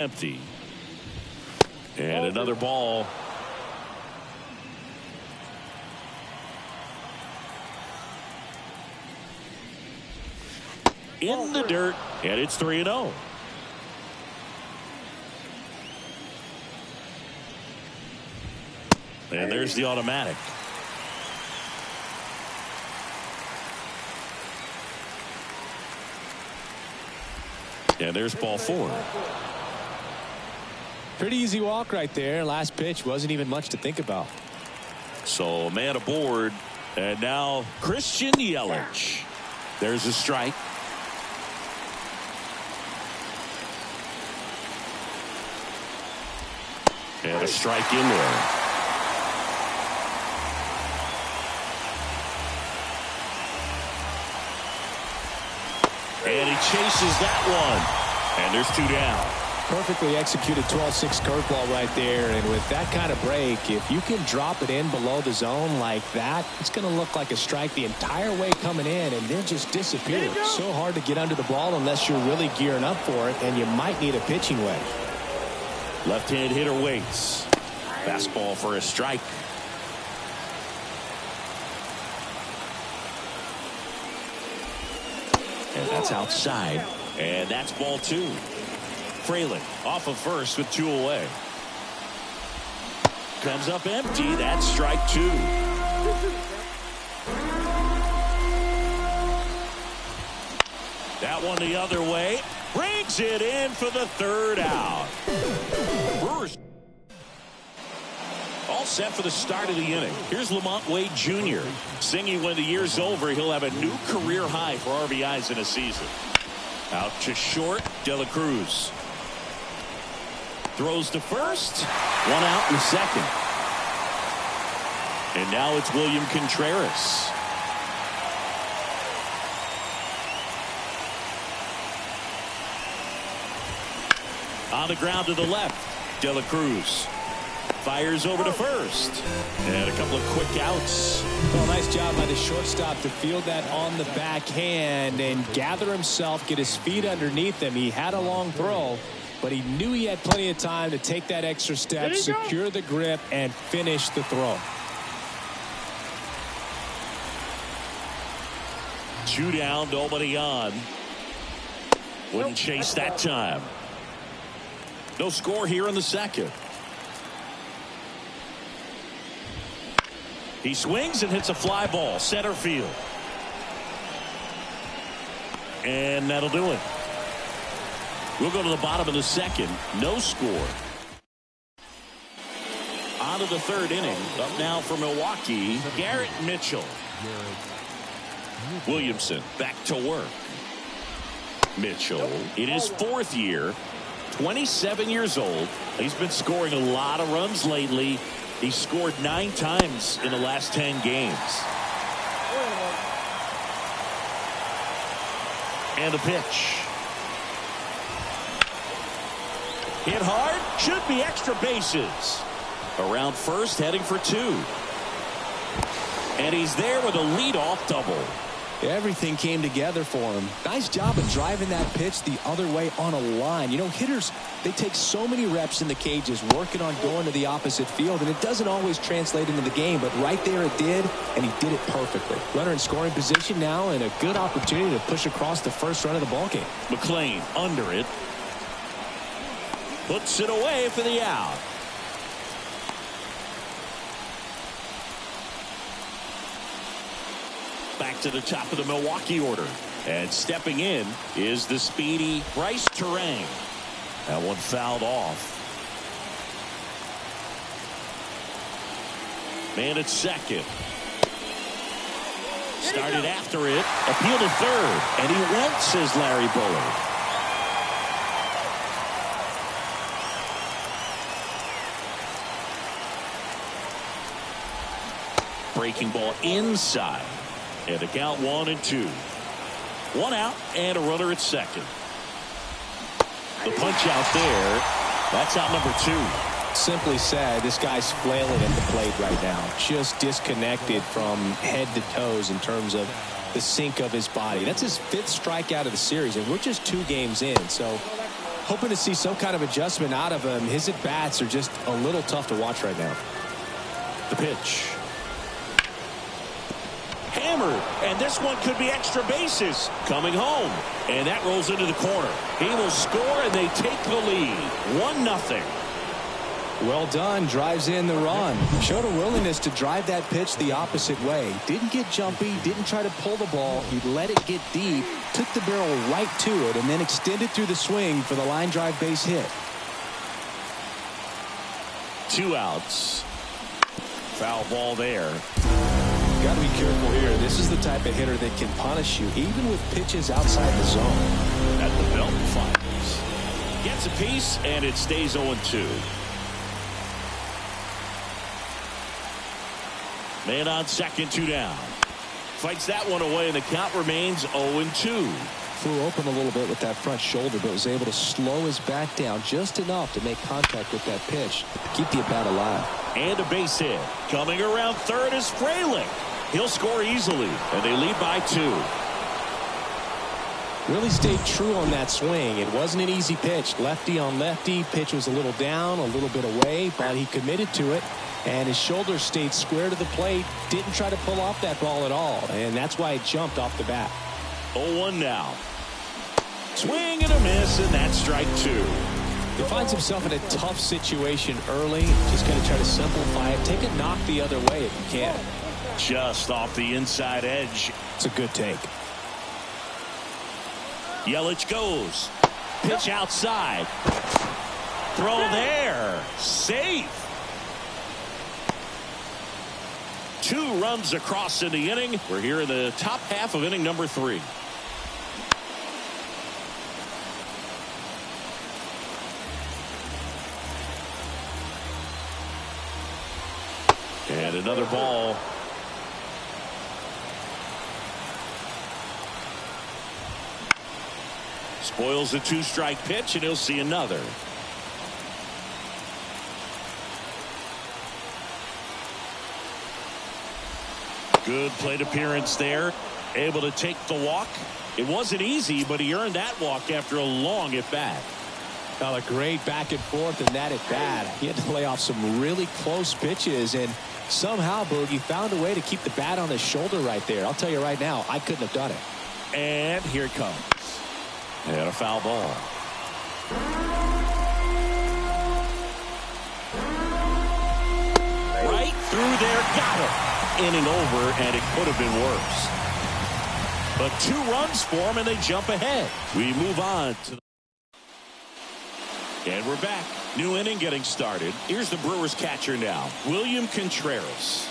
Empty. And another ball. In the dirt, and it's 3-0. And there's the automatic. And there's ball 4. Pretty easy walk right there. Last pitch wasn't even much to think about. So man aboard, and now Christian Yelich. There's a strike. And a strike in there. And he chases that one. And there's 2 down. Perfectly executed 12-6 curveball right there. And with that kind of break, if you can drop it in below the zone like that, it's going to look like a strike the entire way coming in and then just disappear. So hard to get under the ball unless you're really gearing up for it, and you might need a pitching wedge. Left-hand hitter waits. Fastball for a strike. And that's outside. And that's ball 2. Fraley off of first with 2 away. Comes up empty. That's strike 2. That one the other way. Brings it in for the 3rd out. Brewers all set for the start of the inning. Here's Lamont Wade Jr. singing when the year's over, he'll have a new career high for RBIs in a season. Out to short, De La Cruz. Throws to first. 1 out in the 2nd. And now it's William Contreras. On the ground to the left. De La Cruz fires over to first. And a couple of quick outs. Well, nice job by the shortstop to field that on the backhand and gather himself, get his feet underneath him. He had a long throw, but he knew he had plenty of time to take that extra step, secure the grip, and finish the throw. 2 down, nobody on. Wouldn't chase that time. No score here in the 2nd. He swings and hits a fly ball, center field. And that'll do it. We'll go to the bottom of the 2nd. No score. On to the 3rd inning. Up now for Milwaukee, Garrett Mitchell. Williamson back to work. Mitchell in his 4th year, 27 years old. He's been scoring a lot of runs lately. He scored 9 times in the last 10 games. And a pitch. Hit hard. Should be extra bases. Around first, heading for 2. And he's there with a leadoff double. Everything came together for him. Nice job of driving that pitch the other way on a line. You know, hitters, they take so many reps in the cages working on going to the opposite field, and it doesn't always translate into the game, but right there it did, and he did it perfectly. Runner in scoring position now, and a good opportunity to push across the first run of the ballgame. McLean under it. Puts it away for the out. Back to the top of the Milwaukee order. And stepping in is the speedy Bryce Terang. That one fouled off. Man at 2nd. Started after it. Appeal to 3rd. And he went, says Larry Bullard. Breaking ball inside. And the count 1-2. 1 out and a runner at 2nd. The punch out there. That's out number 2. Simply said, this guy's flailing at the plate right now. Just disconnected from head to toes in terms of the sink of his body. That's his 5th strikeout of the series, and we're just 2 games in. So Hoping to see some kind of adjustment out of him. His at-bats are just a little tough to watch right now. The pitch. Hammered, and this one could be extra bases. Coming home, and that rolls into the corner. He will score, and they take the lead. 1-0. Well done. Drives in the run. Showed a willingness to drive that pitch the opposite way. Didn't get jumpy. Didn't try to pull the ball. He let it get deep. Took the barrel right to it and then extended through the swing for the line drive base hit. 2 outs. Foul ball there. Got to be careful here. This is the type of hitter that can punish you even with pitches outside the zone. At the belt fires. Gets a piece and it stays 0-2. Man on second, 2 down. Fights that one away, and the count remains 0-2. Flew open a little bit with that front shoulder, but was able to slow his bat down just enough to make contact with that pitch to keep the at-bat alive. And a base hit. Coming around third is Frelick. He'll score easily, and they lead by 2. Really stayed true on that swing. It wasn't an easy pitch. Lefty on lefty. Pitch was a little down, a little bit away, but he committed to it. And his shoulder stayed square to the plate. Didn't try to pull off that ball at all. And that's why it jumped off the bat. 0-1 now. Swing and a miss, and that's strike 2. He finds himself in a tough situation early. Just going to try to simplify it. Take a knock the other way if you can. Just off the inside edge. It's a good take. Yelich goes. Pitch outside. Throw there. Safe. 2 runs across in the inning. We're here in the top half of inning number 3. And another ball. Spoils the 2-strike pitch, and he'll see another. Good plate appearance there. Able to take the walk. It wasn't easy, but he earned that walk after a long at-bat. Well, a great back and forth in that at-bat. He had to lay off some really close pitches, and somehow, Boogie found a way to keep the bat on his shoulder right there. I'll tell you right now, I couldn't have done it. And here it comes. And a foul ball. Right through there. Got it. Inning over, and it could have been worse. But 2 runs for him, and they jump ahead. We move on to and we're back. New inning getting started. Here's the Brewers catcher now, William Contreras.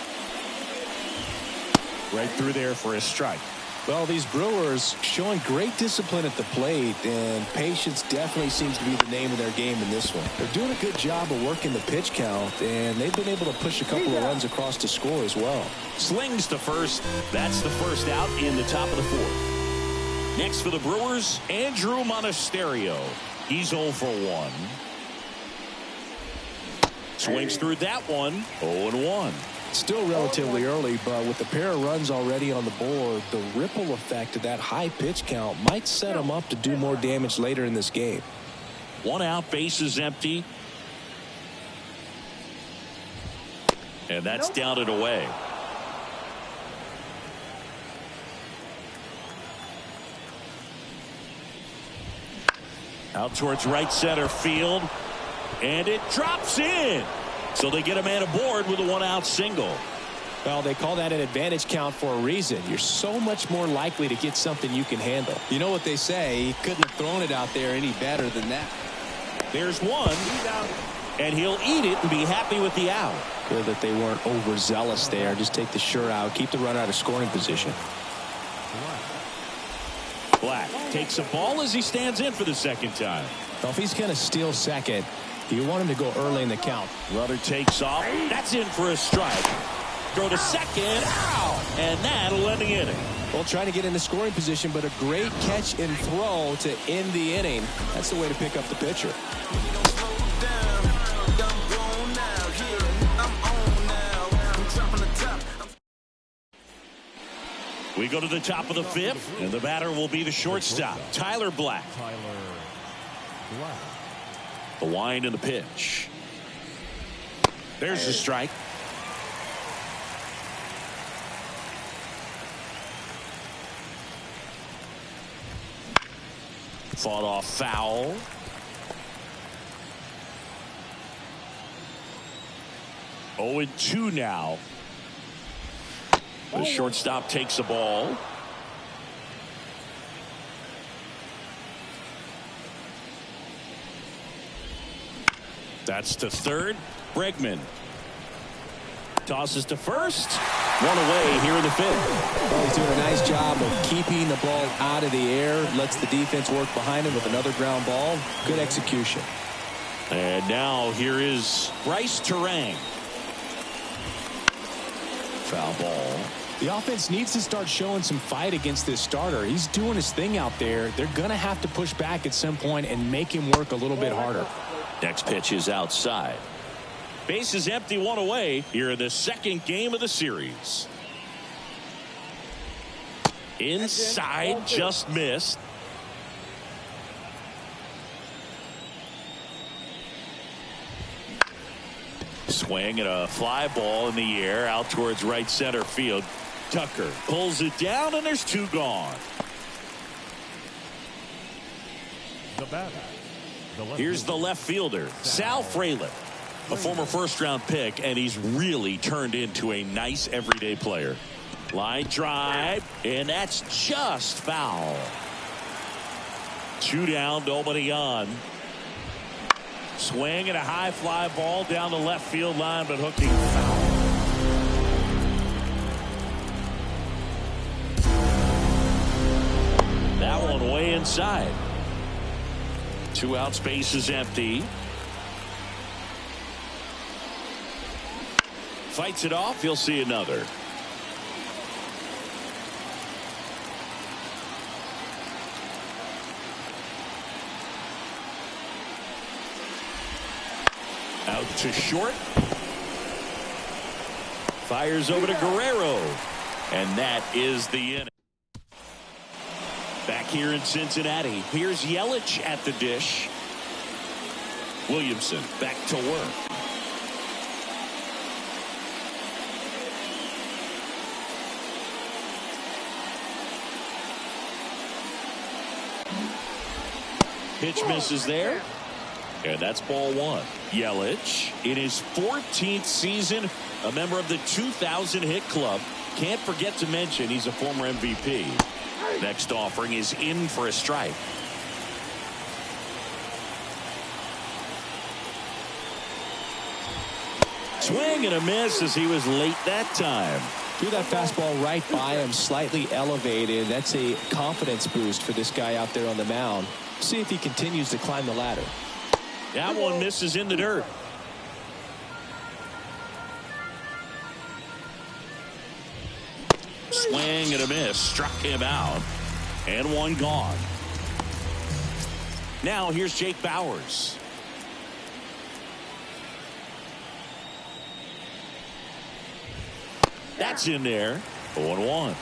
Right through there for a strike. Well, these Brewers showing great discipline at the plate, and patience definitely seems to be the name of their game in this one. They're doing a good job of working the pitch count, and they've been able to push a couple of runs across to score as well. Slings to first. That's the first out in the top of the 4th. Next for the Brewers, Andrew Monasterio. He's 0 for 1. Swings through that one. 0-1. Still relatively early, but with a pair of runs already on the board, the ripple effect of that high pitch count might set him up to do more damage later in this game. 1 out, base is empty. And that's down and away. Out towards right center field. And it drops in. So they get a man aboard with a 1-out single. Well, they call that an advantage count for a reason. You're so much more likely to get something you can handle. You know what they say, he couldn't have thrown it out there any better than that. There's one. And he'll eat it and be happy with the out. Good that they weren't overzealous there. Just take the sure out. Keep the runner out of scoring position. Black takes a ball as he stands in for the second time. Well, if he's going to steal second, you want him to go early in the count. Runner takes off. That's in for a strike. Throw to second. Ow! And that'll end the inning. Well, trying to get in the scoring position, but a great catch and throw to end the inning. That's the way to pick up the pitcher. We go to the top of the 5th, and the batter will be the shortstop, Tyler Black. The wind and the pitch. There's the strike. Fought off foul. Oh, and 2 now. The shortstop takes the ball. That's to third. Bregman tosses to first. One away here in the 5th. Well, he's doing a nice job of keeping the ball out of the air. Lets the defense work behind him with another ground ball. Good execution. And now here is Bryce Terang. Foul ball. The offense needs to start showing some fight against this starter. He's doing his thing out there. They're going to have to push back at some point and make him work a little bit harder. Next pitch is outside. Base is empty, 1 away here in the 2nd game of the series. Inside, just missed. Swing and a fly ball in the air out towards right center field. Tucker pulls it down, and there's 2 gone. Here's the left fielder, Sal Frelick, a former first-round pick, and he's really turned into a nice everyday player. Line drive, and that's just foul. 2 down, nobody on. Swing and a high fly ball down the left field line, but hooking foul. That one way inside. 2 outs, base is empty. Fights it off, you'll see another. Out to short. Fires over to Guerrero. And that is the inning. Back here in Cincinnati, here's Yelich at the dish. Williamson back to work. Pitch misses there. And that's ball 1. Yelich in his 14th season, a member of the 2,000 hit club. Can't forget to mention he's a former MVP. Next offering is in for a strike. Swing and a miss as he was late that time. Threw that fastball right by him, slightly elevated. That's a confidence boost for this guy out there on the mound. See if he continues to climb the ladder. That one misses in the dirt. Swing and a miss. Struck him out. And 1 gone. Now here's Jake Bauers. That's in there. 0-1.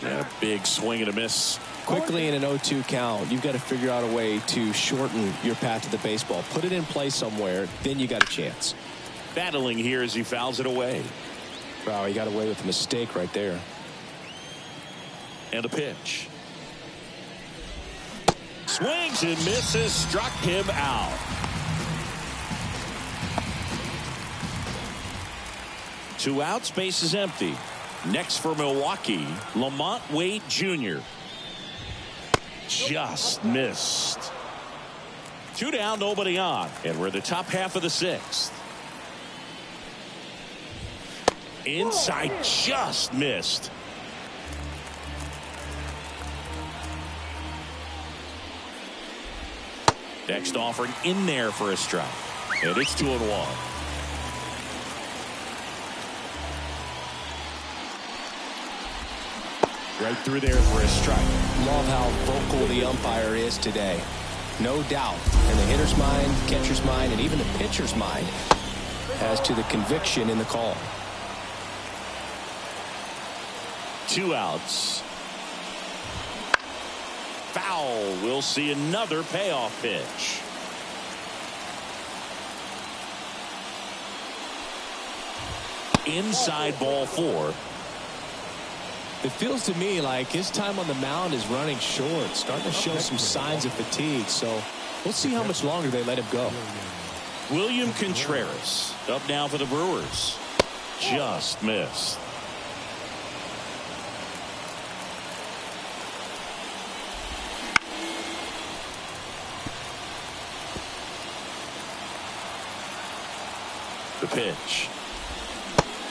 And a big swing and a miss. Quickly in an 0-2 count, you've got to figure out a way to shorten your path to the baseball. Put it in play somewhere, then you got a chance. Battling here as he fouls it away. Wow, he got away with a mistake right there. And a pitch. Swings and misses, struck him out. 2 outs, base is empty. Next for Milwaukee, Lamont Wade Jr. Just missed. 2 down, nobody on. And we're in the top half of the 6th. Inside, just missed. Next offering in there for a strike. And it's 2-1. Right through there for a strike. Love how vocal the umpire is today. No doubt in the hitter's mind, catcher's mind, and even the pitcher's mind as to the conviction in the call. 2 outs. Foul. We'll see another payoff pitch. Inside ball 4. It feels to me like his time on the mound is running short, starting to show some signs of fatigue. So we'll see how much longer they let him go. William Contreras up now for the Brewers. Just missed. The pitch.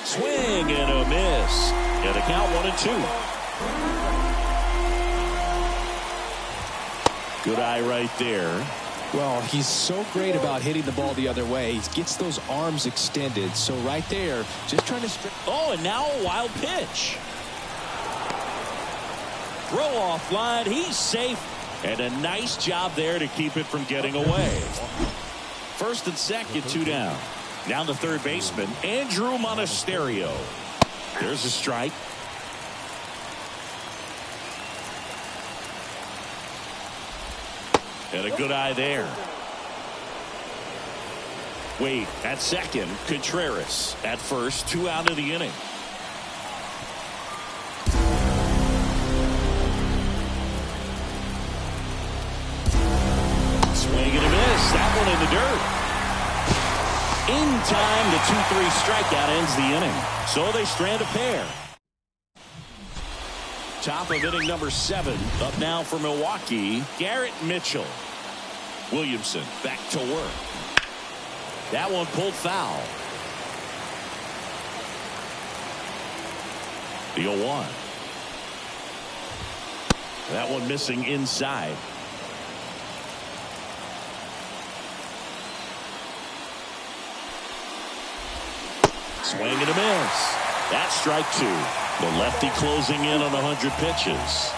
Swing and a miss. And a count 1-2. Good eye right there. Well, he's so great about hitting the ball the other way. He gets those arms extended. So right there, just trying to... Oh, and now a wild pitch. Throw off line. He's safe. And a nice job there to keep it from getting away. First and second, 2 down. Now the third baseman, Andrew Monasterio. There's a strike. And a good eye there. Wade at second. Contreras at first. 2 out of the inning. Swing and a miss. That one in the dirt. In time, the 2-3 strikeout ends the inning. So they strand a pair. Top of inning number 7. Up now for Milwaukee, Garrett Mitchell. Williamson back to work. That one pulled foul. The 0-1. That one missing inside. Swing and a miss. That's strike 2. The lefty closing in on 100 pitches.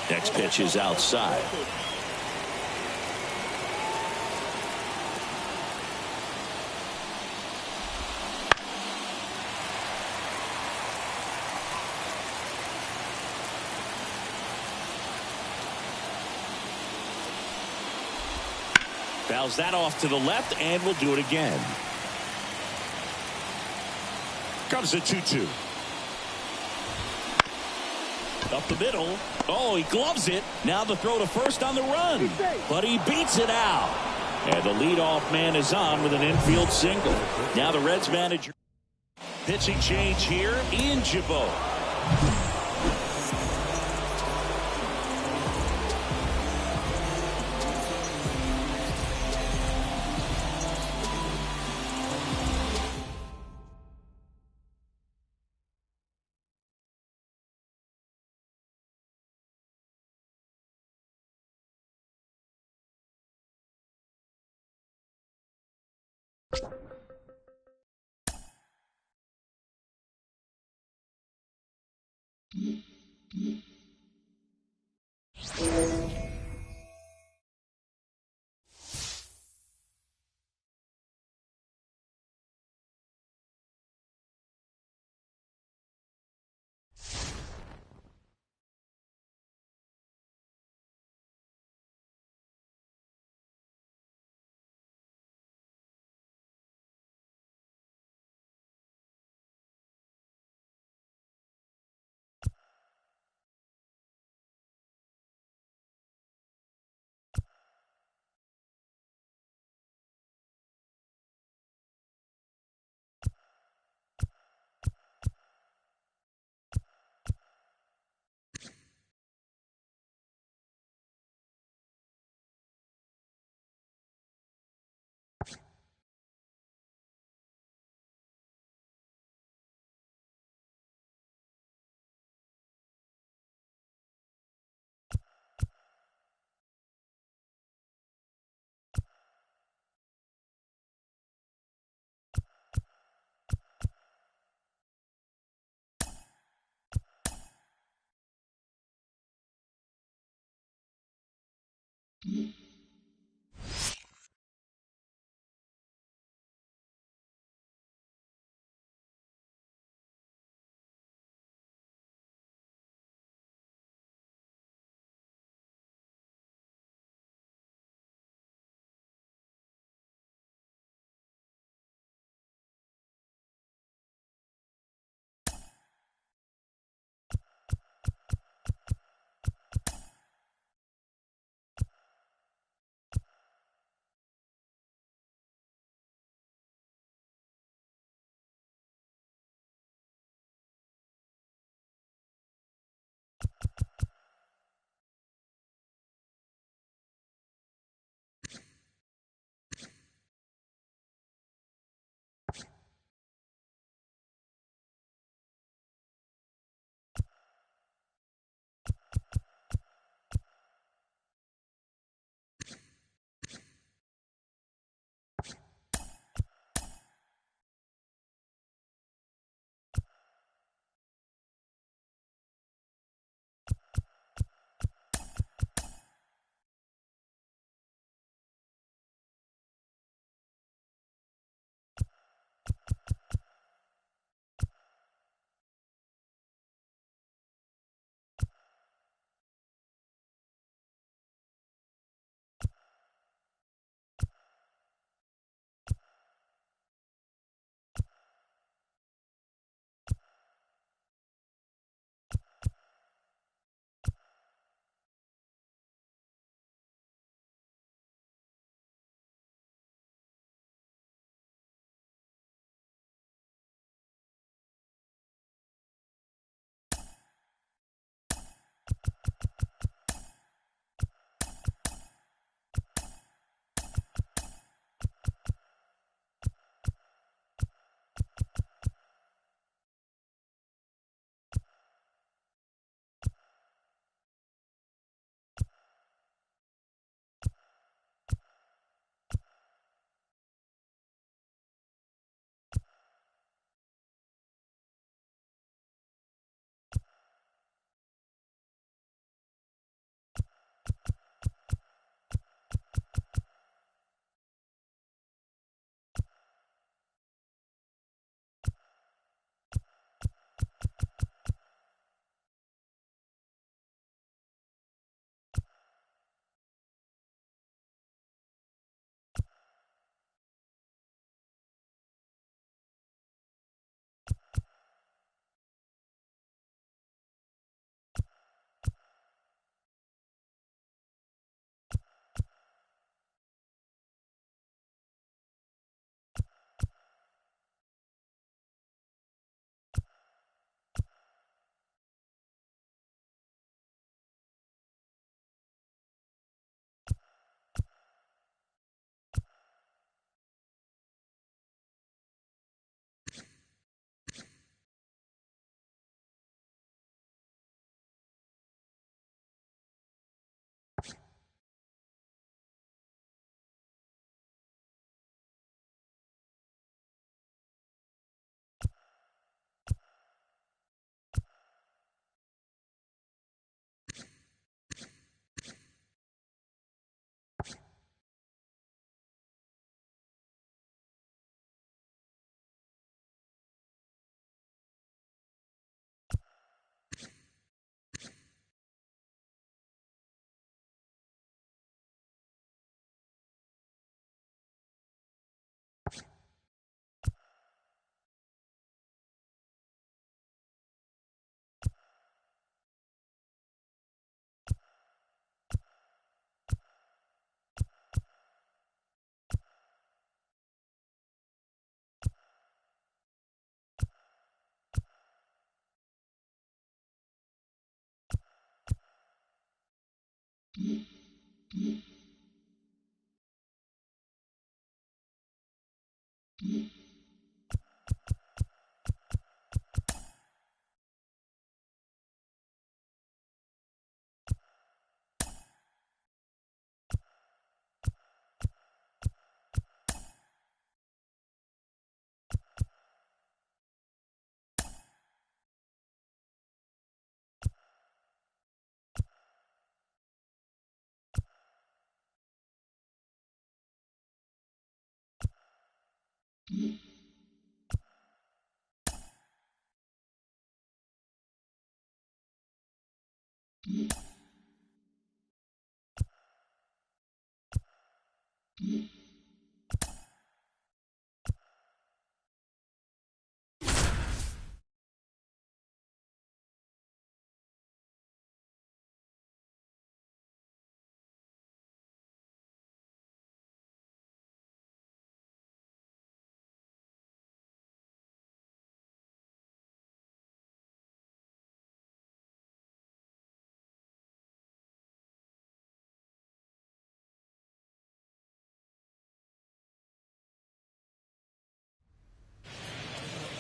Next pitch is outside. Fouls that off to the left, and we'll do it again. Comes a 2-2. Up the middle. Oh, he gloves it. Now the throw to first on the run. But he beats it out. And the leadoff man is on with an infield single. Now the Reds manager. Pitching change here. Ian Gibaut.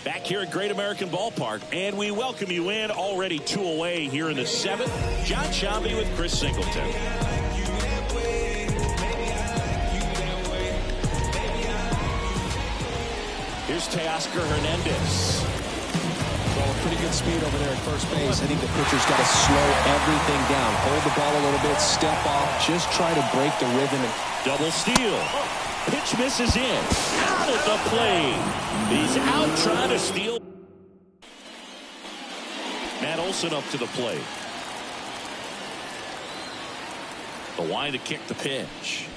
Back here at Great American Ballpark, and we welcome you in. Already 2 away here in the 7th. John Shambi with Chris Singleton. Here's Teoscar Hernandez. Well, pretty good speed over there at first base. I think the pitcher's got to slow everything down. Hold the ball a little bit, step off, just try to break the rhythm. Double steal. Pitch misses in. Out at the plate. He's out trying to steal. Matt Olson up to the plate. The wind to kick the pitch.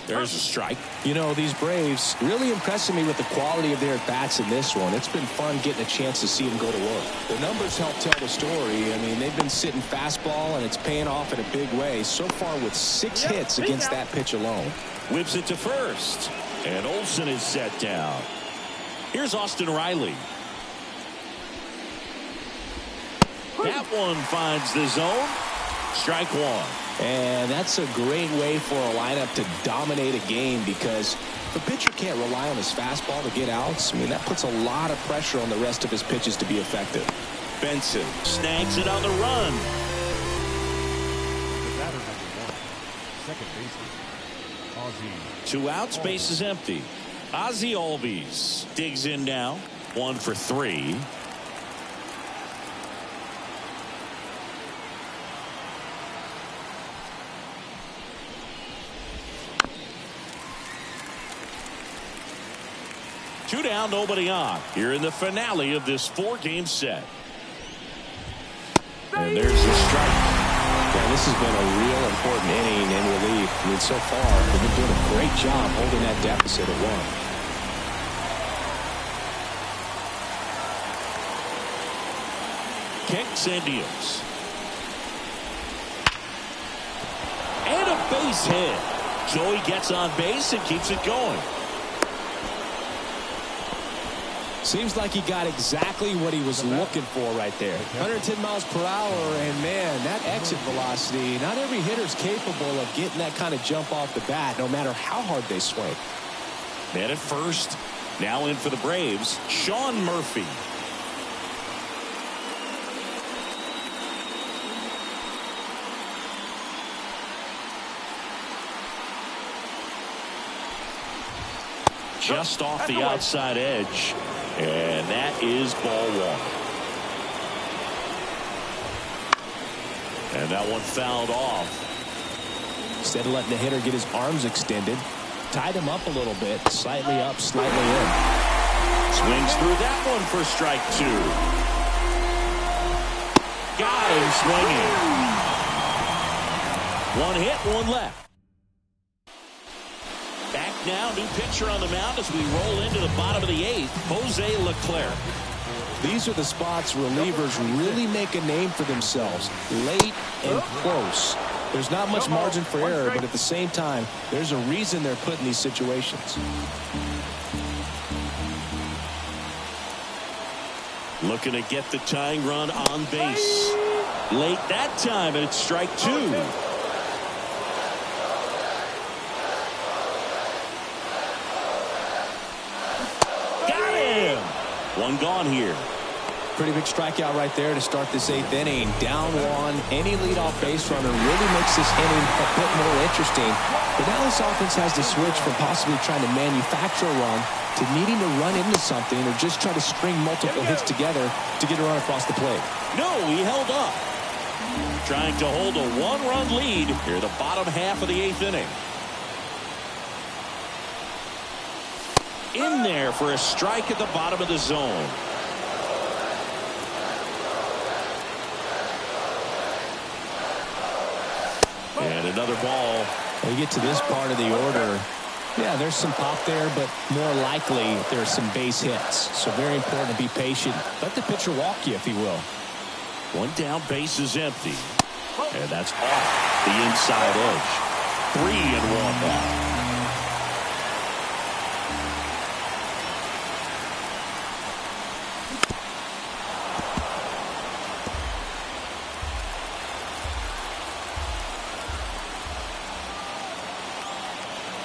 There's a strike. You know, these Braves really impressing me with the quality of their bats in this one. It's been fun getting a chance to see them go to work. The numbers help tell the story. I mean, they've been sitting fastball, and it's paying off in a big way. So far with 6 hits against that pitch alone. Whips it to first. And Olson is set down. Here's Austin Riley. That one finds the zone. Strike 1. And that's a great way for a lineup to dominate a game, because the pitcher can't rely on his fastball to get outs. I mean, that puts a lot of pressure on the rest of his pitches to be effective. Benson snags it on the run. The batter number 1, second baseman, Ozzie. 2 outs, base is empty. Ozzie Albies digs in now. 1 for 3. Two down, nobody on. Here in the finale of this 4-game set. And there's a strike. Yeah, this has been a real important inning in relief. I mean, so far, they've been doing a great job holding that deficit at 1. Kicks and deals. And a base hit. Joey gets on base and keeps it going. Seems like he got exactly what he was looking for right there. 110 miles per hour, and man, that exit velocity, not every hitter's capable of getting that kind of jump off the bat, no matter how hard they swing. Man at first. Now in for the Braves, Sean Murphy. Just off the outside edge. And that is ball 1. And that one fouled off. Instead of letting the hitter get his arms extended, tied him up a little bit, slightly up, slightly in. Swings through that one for strike 2. Got him swinging. 1 hit, 1 left. Back now, new pitcher on the mound as we roll into the bottom of the 8th, Jose Leclerc. These are the spots relievers really make a name for themselves, late and close. There's not much margin for error, but at the same time, there's a reason they're put in these situations. Looking to get the tying run on base. Late that time, and it's strike two. Got him. One gone here. Pretty big strikeout right there to start this 8th inning. Down one, any leadoff base runner really makes this inning a bit more interesting. But now this offense has to switch from possibly trying to manufacture a run to needing to run into something or just try to string multiple hits together to get a run across the plate. No, he held up. Trying to hold a one-run lead here the bottom half of the 8th inning. In there for a strike at the bottom of the zone. And another ball. When you get to this part of the order, yeah, there's some pop there, but more likely there's some base hits. So very important to be patient. Let the pitcher walk you, if he will. One down, base is empty. And that's off the inside edge. 3-1 now.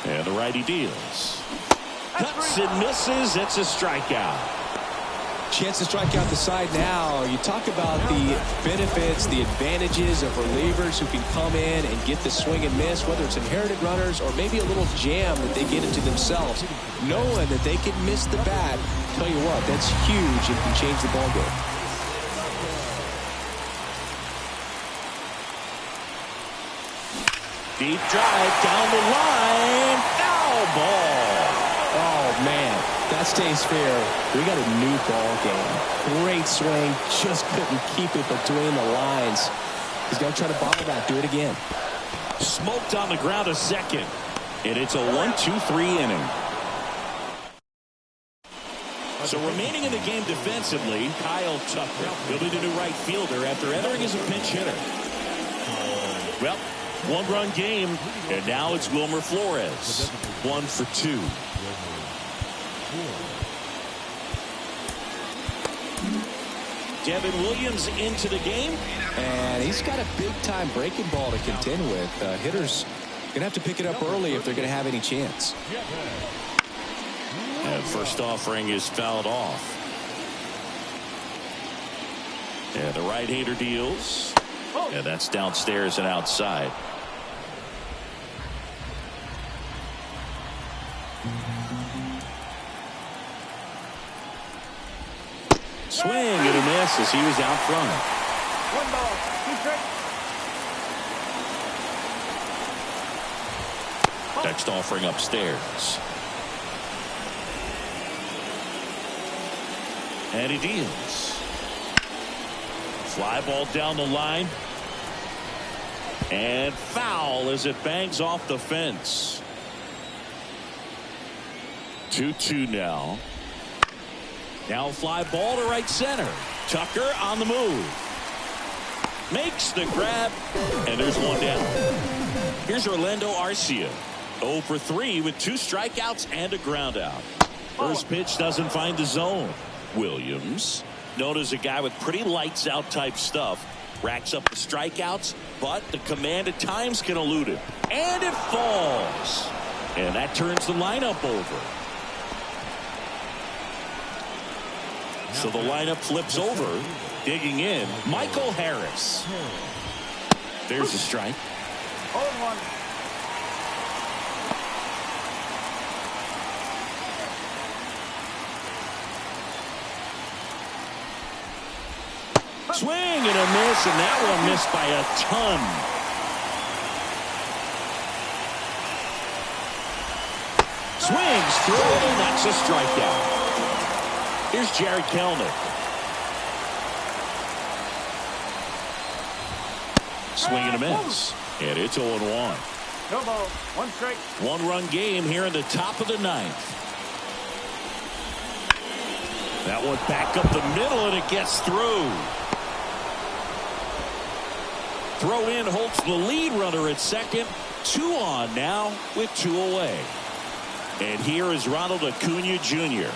And the righty deals. Cuts and misses. It's a strikeout. Chance to strike out the side now. You talk about the benefits, the advantages of relievers who can come in and get the swing and miss, whether it's inherited runners or maybe a little jam that they get into themselves. Knowing that they can miss the bat, tell you what, that's huge and can change the ballgame. Deep drive down the line. Foul ball. Oh, man, that stays fair. We got a new ball game. Great swing. Just couldn't keep it between the lines. He's going to try to bottle that. Do it again. Smoked on the ground a second. And it's a 1-2-3 inning. So remaining in the game defensively, Kyle Tucker. He'll be the new right fielder after entering as a pinch hitter. Well, one-run game, and now it's Wilmer Flores. 1 for 2. Devin Williams into the game. And he's got a big-time breaking ball to contend with. Hitters going to have to pick it up early if they're going to have any chance. And first offering is fouled off. And the right-hander deals. And that's downstairs and outside. Swing and a miss as he was out front. 1 ball, 2 strikes. Next offering upstairs. And he deals. Fly ball down the line. And foul as it bangs off the fence. 2-2 now. Now a fly ball to right center. Tucker on the move. Makes the grab. And there's one down. Here's Orlando Arcia. 0 for 3 with 2 strikeouts and a ground out. First pitch doesn't find the zone. Williams, known as a guy with pretty lights out type stuff, racks up the strikeouts, but the command at times can elude him. And it falls. And that turns the lineup over. So the lineup flips over. Digging in, Michael Harris. There's a strike. 0-1. Swing and a miss, and that one missed by a ton. Swings through it, and that's a strikeout. Here's Jared Kelnick. Swing and a miss. And it's 0-1. No ball, 1 strike. 1-run game here in the top of the 9th. That one back up the middle, and it gets through. Throw in holds the lead runner at second. 2 on now with 2 away. And here is Ronald Acuna Jr.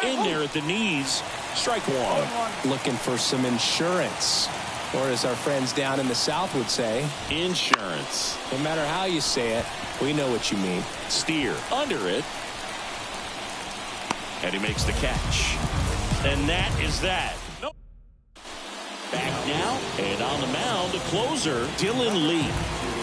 in there at the knees. Strike one. Looking for some insurance, or as our friends down in the South would say, insurance. No matter how you say it, we know what you mean. Steer under it. And he makes the catch. And that is that. Nope. Back now, and on the mound, the closer, Dylan Lee.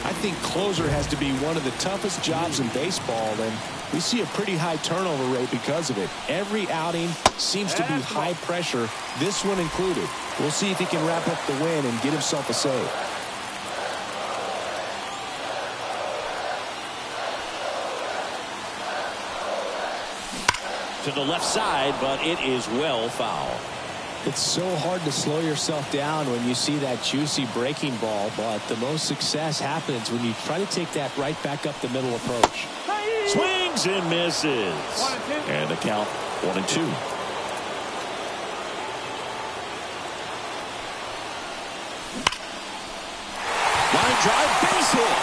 I think closer has to be one of the toughest jobs in baseball, and we see a pretty high turnover rate because of it. Every outing seems to be high pressure, this one included. We'll see if he can wrap up the win and get himself a save. To the left side, but it is well foul. It's so hard to slow yourself down when you see that juicy breaking ball, but the most success happens when you try to take that right back up the middle approach. Swings and misses. 1-2. And the count 1-2. Line drive, base hit.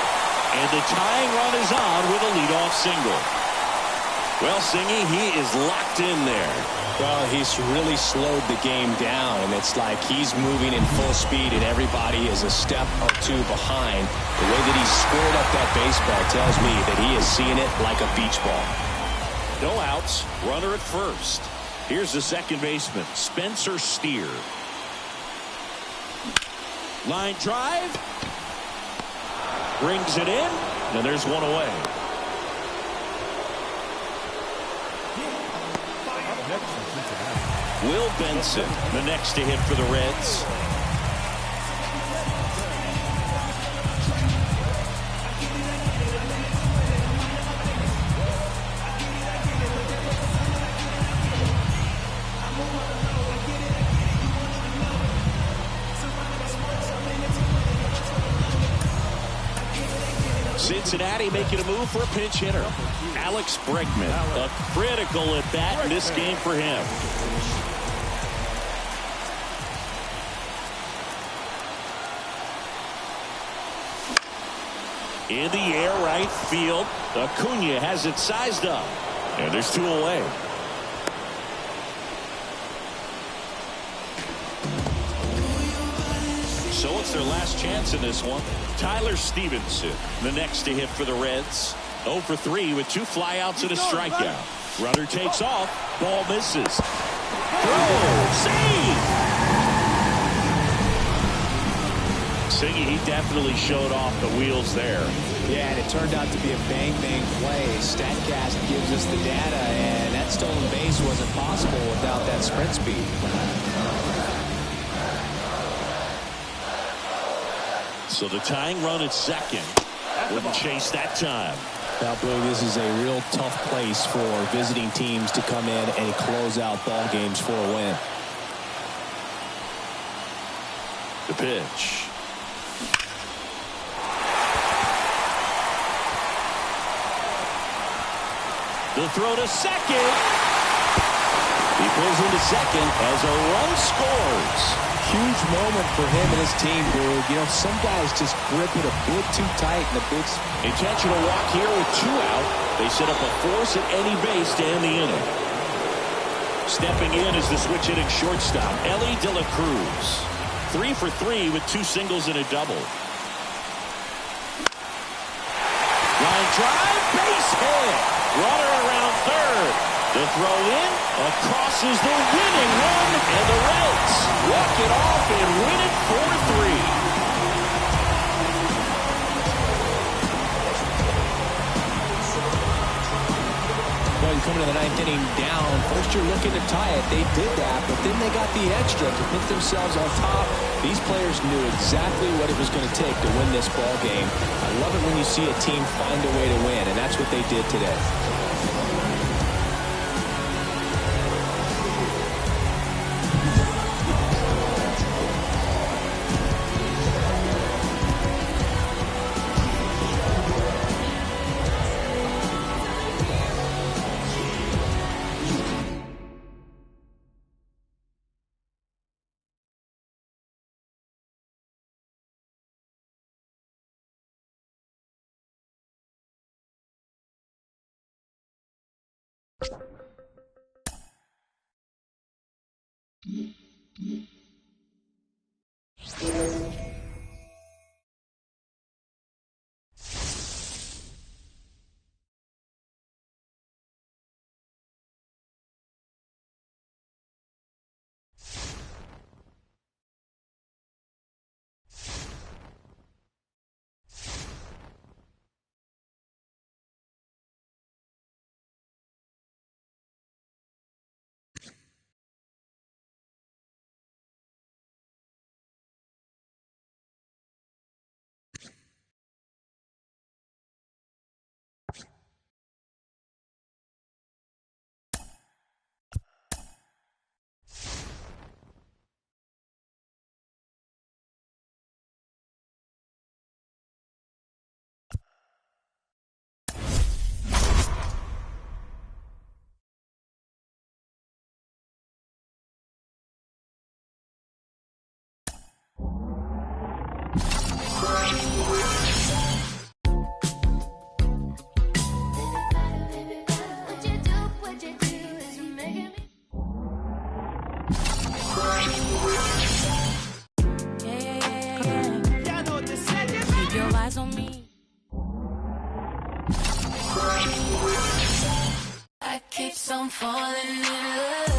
And the tying run is on with a leadoff single. Well, Singy, he is locked in there. Well, he's really slowed the game down, and it's like he's moving in full speed, and everybody is a step or two behind. The way that he's squared up that baseball tells me that he is seeing it like a beach ball. No outs, runner at first. Here's the second baseman, Spencer Steer. Line drive. Brings it in, and there's one away. Will Benson, the next to hit for the Reds. Cincinnati making a move for a pinch hitter. Alex Bregman, a critical at bat in this game for him. In the air, right field. Acuna has it sized up. And there's two away. So it's their last chance in this one. Tyler Stevenson, the next to hit for the Reds. 0 for 3 with 2 flyouts and a strikeout. Runner takes off. Ball misses. Throw. Save. Singy, he definitely showed off the wheels there. Yeah, and it turned out to be a bang-bang play. StatCast gives us the data, and that stolen base wasn't possible without that sprint speed. So the tying run at second wouldn't chase that time. Now, Blue, this is a real tough place for visiting teams to come in and close out ball games for a win. The pitch. The throw to second. He pulls into second as a run scores. Huge moment for him and his team, Blue. You know, some guys just grip it a bit too tight in the big. Intentional walk here with 2 out. They set up a force at any base to end the inning. Stepping in is the switch hitting shortstop, Ellie De La Cruz. 3 for 3 with 2 singles and a double. Line drive, base hit. Runner around third. The throw in, across is the winning run, and the Reds walk it off and win it 4-3. Well, you come into the 9th inning down. First, you're looking to tie it. They did that, but then they got the extra to put themselves on top. These players knew exactly what it was going to take to win this ball game. I love it when you see a team find a way to win, and that's what they did today. Keep your eyes on me. I keep on falling in love.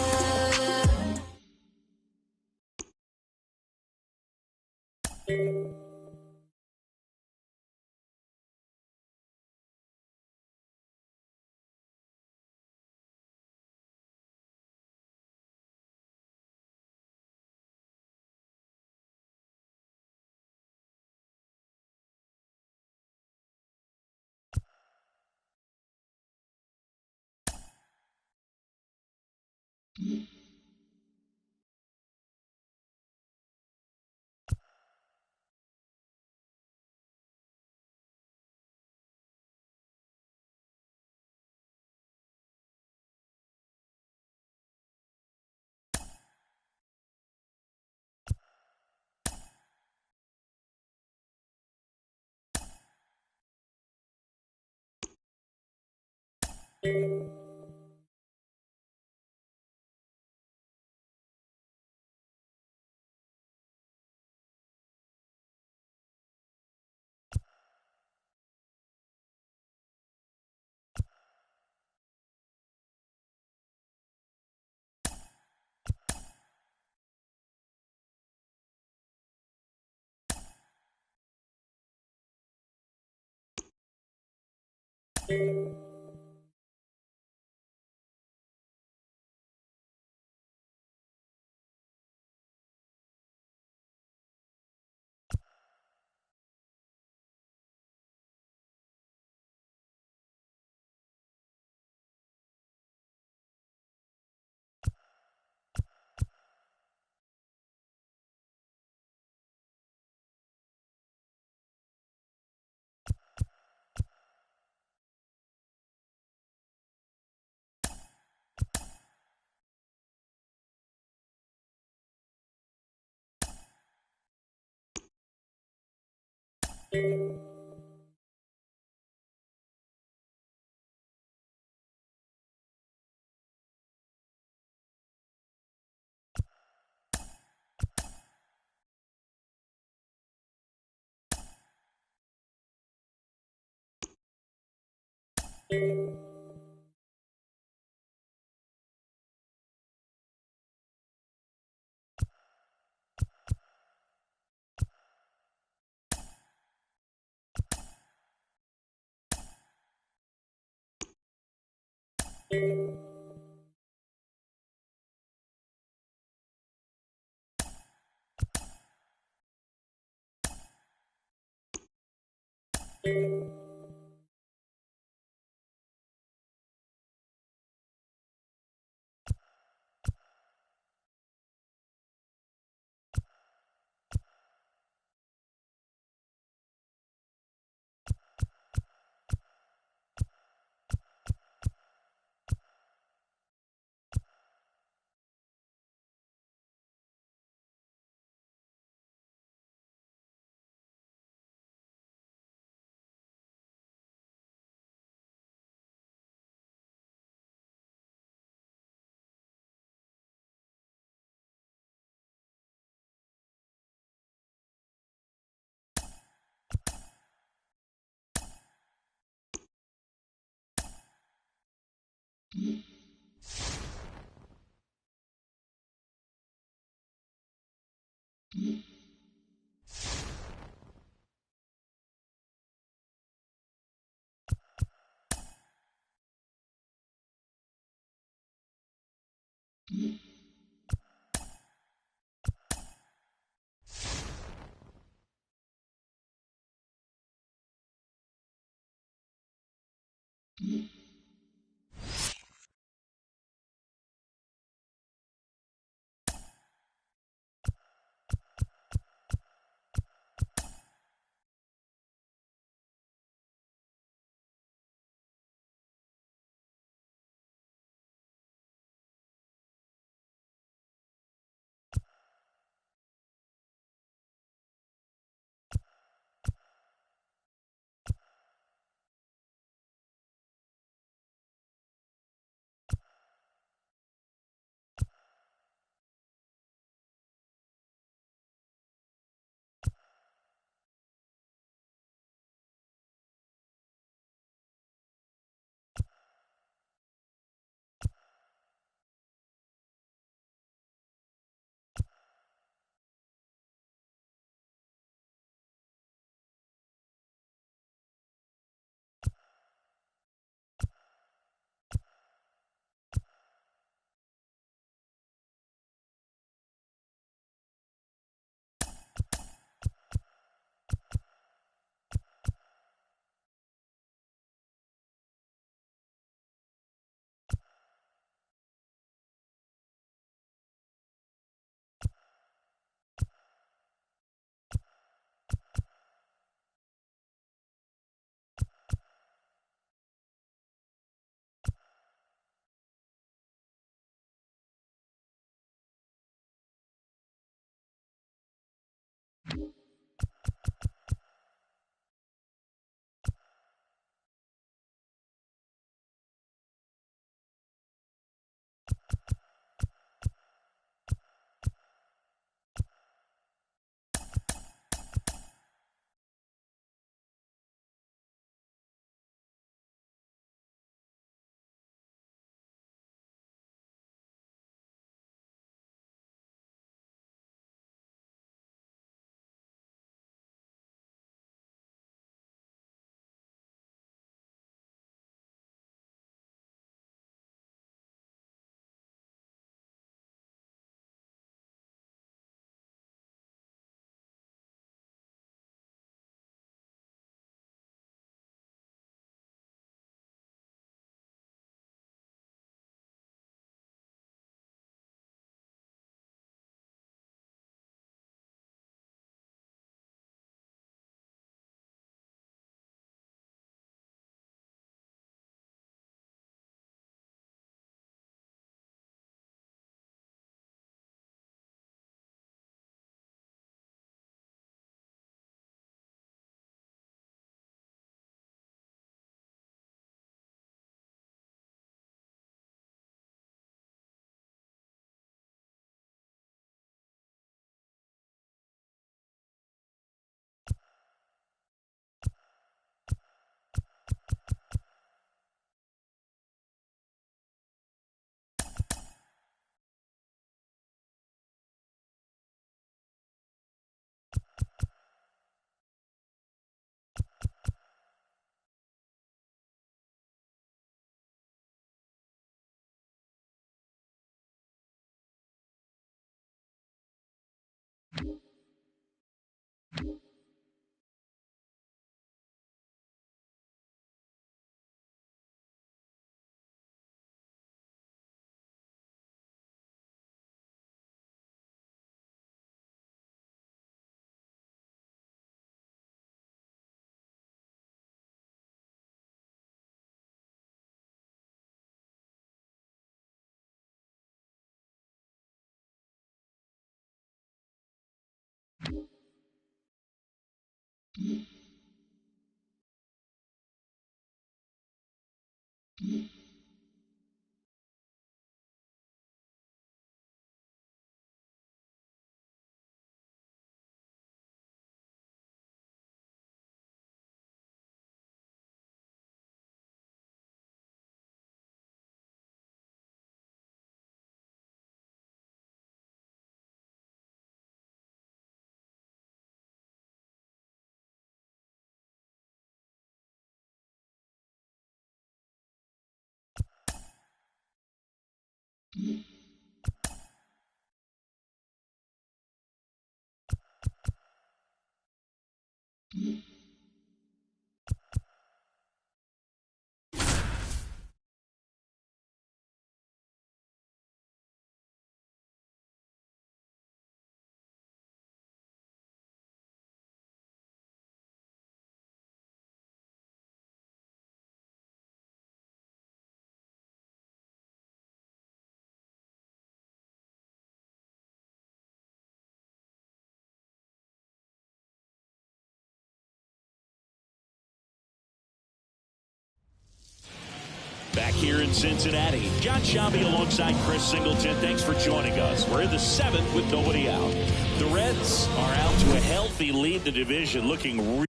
Back here in Cincinnati, John Shabby alongside Chris Singleton. Thanks for joining us. We're in the 7th with nobody out. The Reds are out to a healthy lead in the division, looking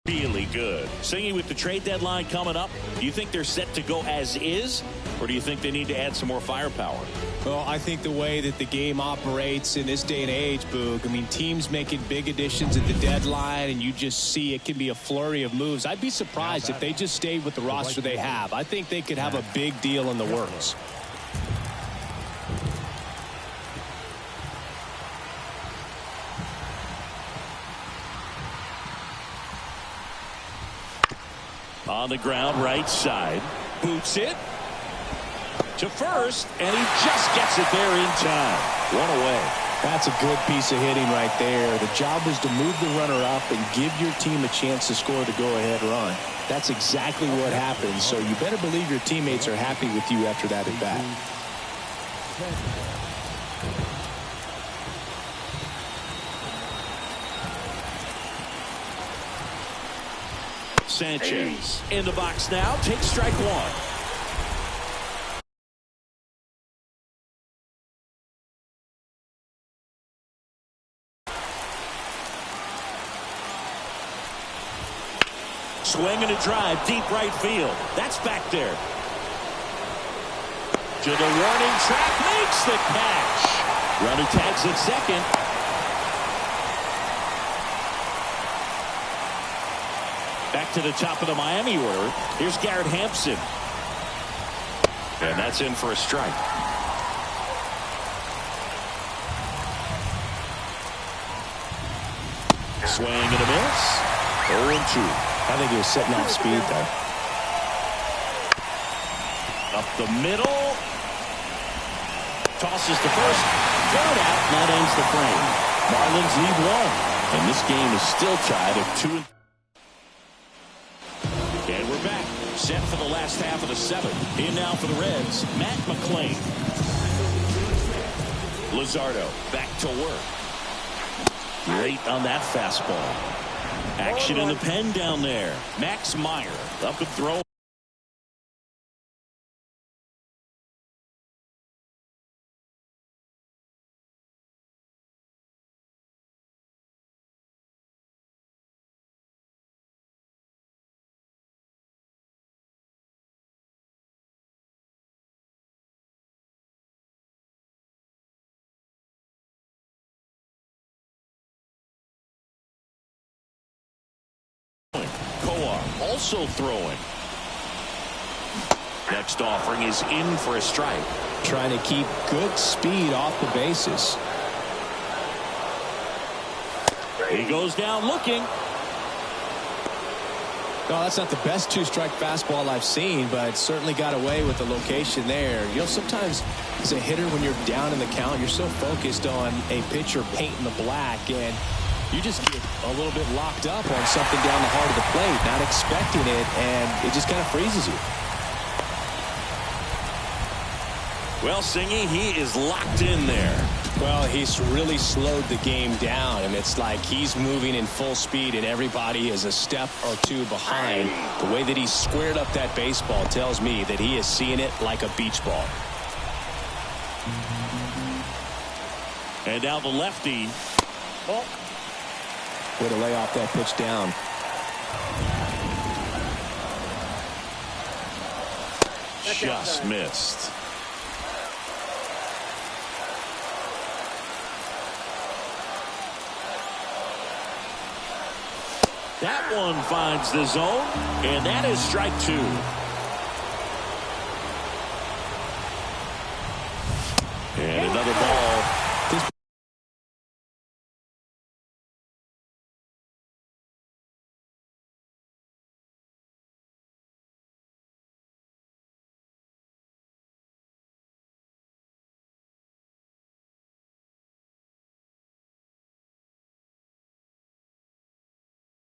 really good. Singing with the trade deadline coming up, do you think they're set to go as is, or do you think they need to add some more firepower? Well, I think the way that the game operates in this day and age, Boog, I mean, teams making big additions at the deadline, and you just see it can be a flurry of moves. I'd be surprised if they just stayed with the roster they have. I think they could have a big deal in the works. On the ground, right side. Boots it to first, and he just gets it there in time. One away. That's a good piece of hitting right there. The job is to move the runner up and give your team a chance to score the go-ahead run. That's exactly what happens, so you better believe your teammates are happy with you after that at bat. Sanchez in the box now, takes strike one. Swing and a drive, deep right field. That's back there. To the warning track, makes the catch. Runner tags at second. Back to the top of the Miami order. Here's Garrett Hampson. And that's in for a strike. Swing and a miss. 0-2. I think he was sitting off speed there. Up the middle. Tosses to first. Thrown out. And that ends the frame. Marlins lead one. And this game is still tied at 2-2. And we're back, set for the last half of the 7th. In now for the Reds, Matt McClain. Luzardo back to work. Late on that fastball. Action in the pen down there. Max Meyer up and throw. Also throwing. Next offering is in for a strike. Trying to keep good speed off the bases. He goes down looking. No, that's not the best two-strike fastball I've seen, but certainly got away with the location there. You know, sometimes as a hitter, when you're down in the count, you're so focused on a pitcher painting the black, and you just get a little bit locked up on something down the heart of the plate, not expecting it, and it just kind of freezes you. Well, Singy, he is locked in there. Well, he's really slowed the game down, and it's like he's moving in full speed, and everybody is a step or two behind. The way that he squared up that baseball tells me that he is seeing it like a beach ball. And now the lefty. Ball. Way to lay off that pitch down. Just missed. That one finds the zone, and that is strike two. And another ball.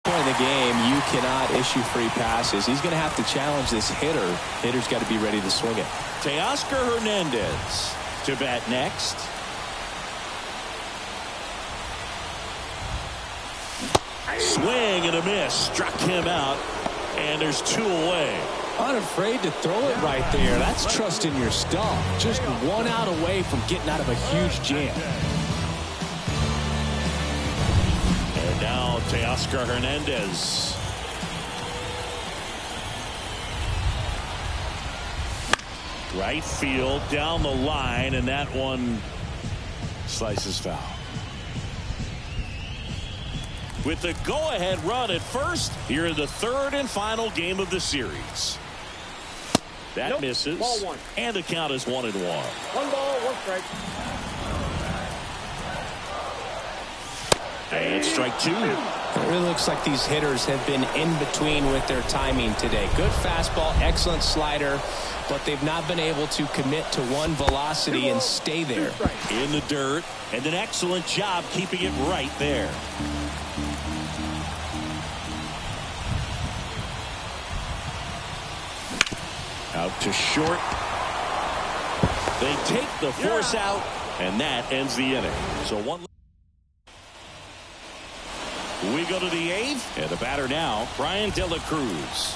In the game, you cannot issue free passes. He's going to have to challenge this hitter. Hitter's got to be ready to swing it. Teoscar Hernandez to bat next. Swing and a miss. Struck him out, and there's two away. Unafraid to throw it right there. That's trusting your stuff. Just one out away from getting out of a huge jam. And now Teoscar Hernandez. Right field, down the line, and that one slices foul. With the go-ahead run at first, here in the third and final game of the series. That misses, ball one. and the count is 1-1. 1 ball, 1 strike. And strike two. It really looks like these hitters have been in between with their timing today. Good fastball, excellent slider, but they've not been able to commit to one velocity and stay there. In the dirt, and an excellent job keeping it right there. Out to short. They take the force out, and that ends the inning. So one. We go to the 8th, and the batter now, Brian De La Cruz.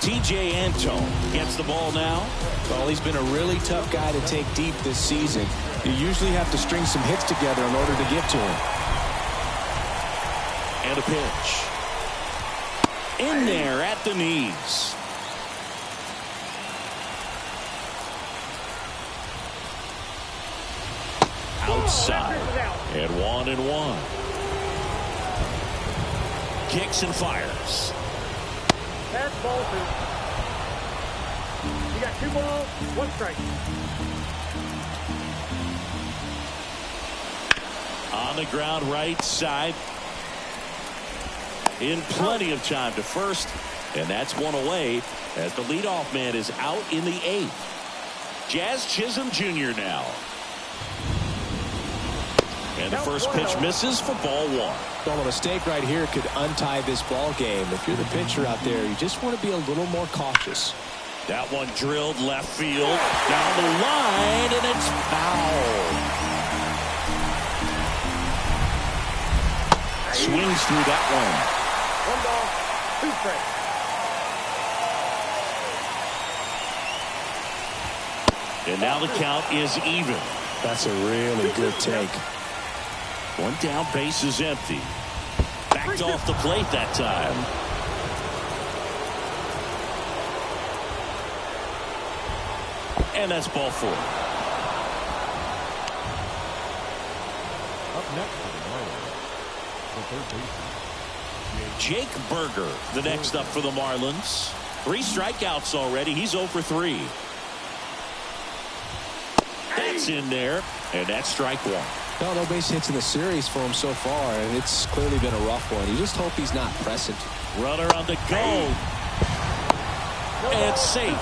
TJ Antone gets the ball now. Well, he's been a really tough guy to take deep this season. You usually have to string some hits together in order to get to him. And a pitch. In there at the knees. Outside. And 1-1. Kicks and fires. Pass ball 2. You got 2 balls, 1 strike. On the ground right side. In plenty of time to first, and that's one away as the leadoff man is out in the 8th. Jazz Chisholm Jr. now. And the first pitch misses for ball 1. Well, a mistake right here could untie this ball game. If you're the pitcher out there, you just want to be a little more cautious. That one drilled left field down the line, and it's foul. Swings through that one. 1 ball, 2 strikes. And now the count is even. That's a really good take. One down, base is empty. Backed off the plate that time. And that's ball 4. net for the Marlins. The third baseman, Jake Berger, the next up for the Marlins. 3 strikeouts already. He's 0 for 3. That's in there, and that's strike 1. No base hits in the series for him so far, and it's clearly been a rough one. You just hope he's not pressing. Runner on the go. And safe.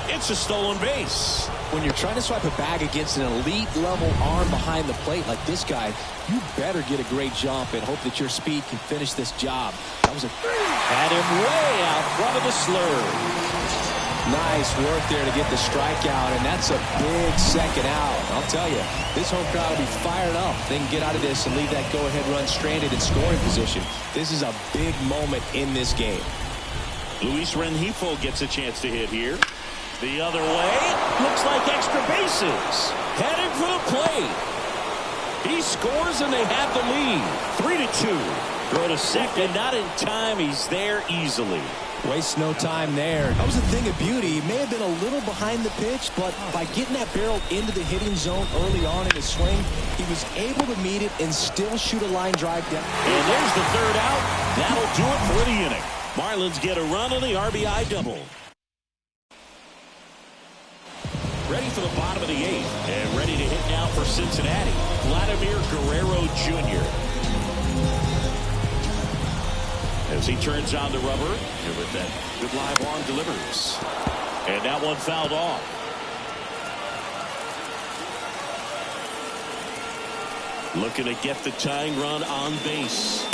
It's a stolen base. When you're trying to swipe a bag against an elite level arm behind the plate like this guy, you better get a great jump and hope that your speed can finish this job. That was had him way out front of the slur. Nice work there to get the strikeout, and that's a big second out. I'll tell you, this home crowd will be fired up. They can get out of this and leave that go-ahead run stranded in scoring position. This is a big moment in this game. Luis Rengifo gets a chance to hit here. The other way, looks like extra bases. Headed for the plate. He scores and they have the lead. 3-2. Throw to second, not in time. He's there easily. Wastes no time there. That was a thing of beauty. He may have been a little behind the pitch, but by getting that barrel into the hitting zone early on in his swing, he was able to meet it and still shoot a line drive down. And there's the third out. That'll do it for the inning. Marlins get a run on the RBI double. Ready for the bottom of the 8th and ready to hit now for Cincinnati. Vladimir Guerrero Jr. As he turns on the rubber, here with that good live arm delivers. And that one fouled off. Looking to get the tying run on base.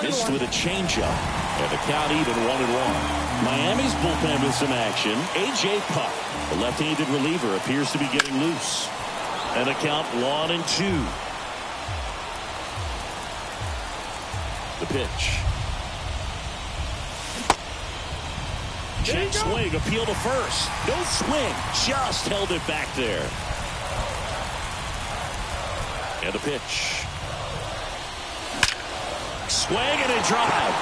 Missed with a changeup. And the count even 1-1. Miami's bullpen with some action. A.J. Puck, the left-handed reliever, appears to be getting loose. And the count 1-2. The pitch. Check swing, appeal to first. No swing, just held it back there. And the pitch. Swing and a drive.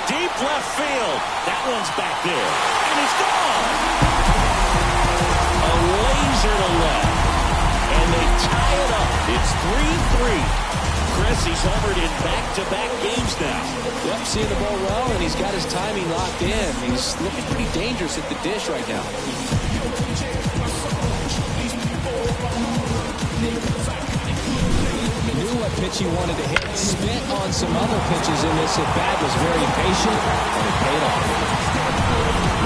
Deep left field. That one's back there. And it's gone. A laser to left. And they tie it up. It's 3-3. Chris, he's homered in back-to-back games now. Yep, seeing the ball well, and he's got his timing locked in. He's looking pretty dangerous at the dish right now. Knew what pitch he wanted to hit. Spent on some other pitches in this at-bat. Was very patient, and it paid off.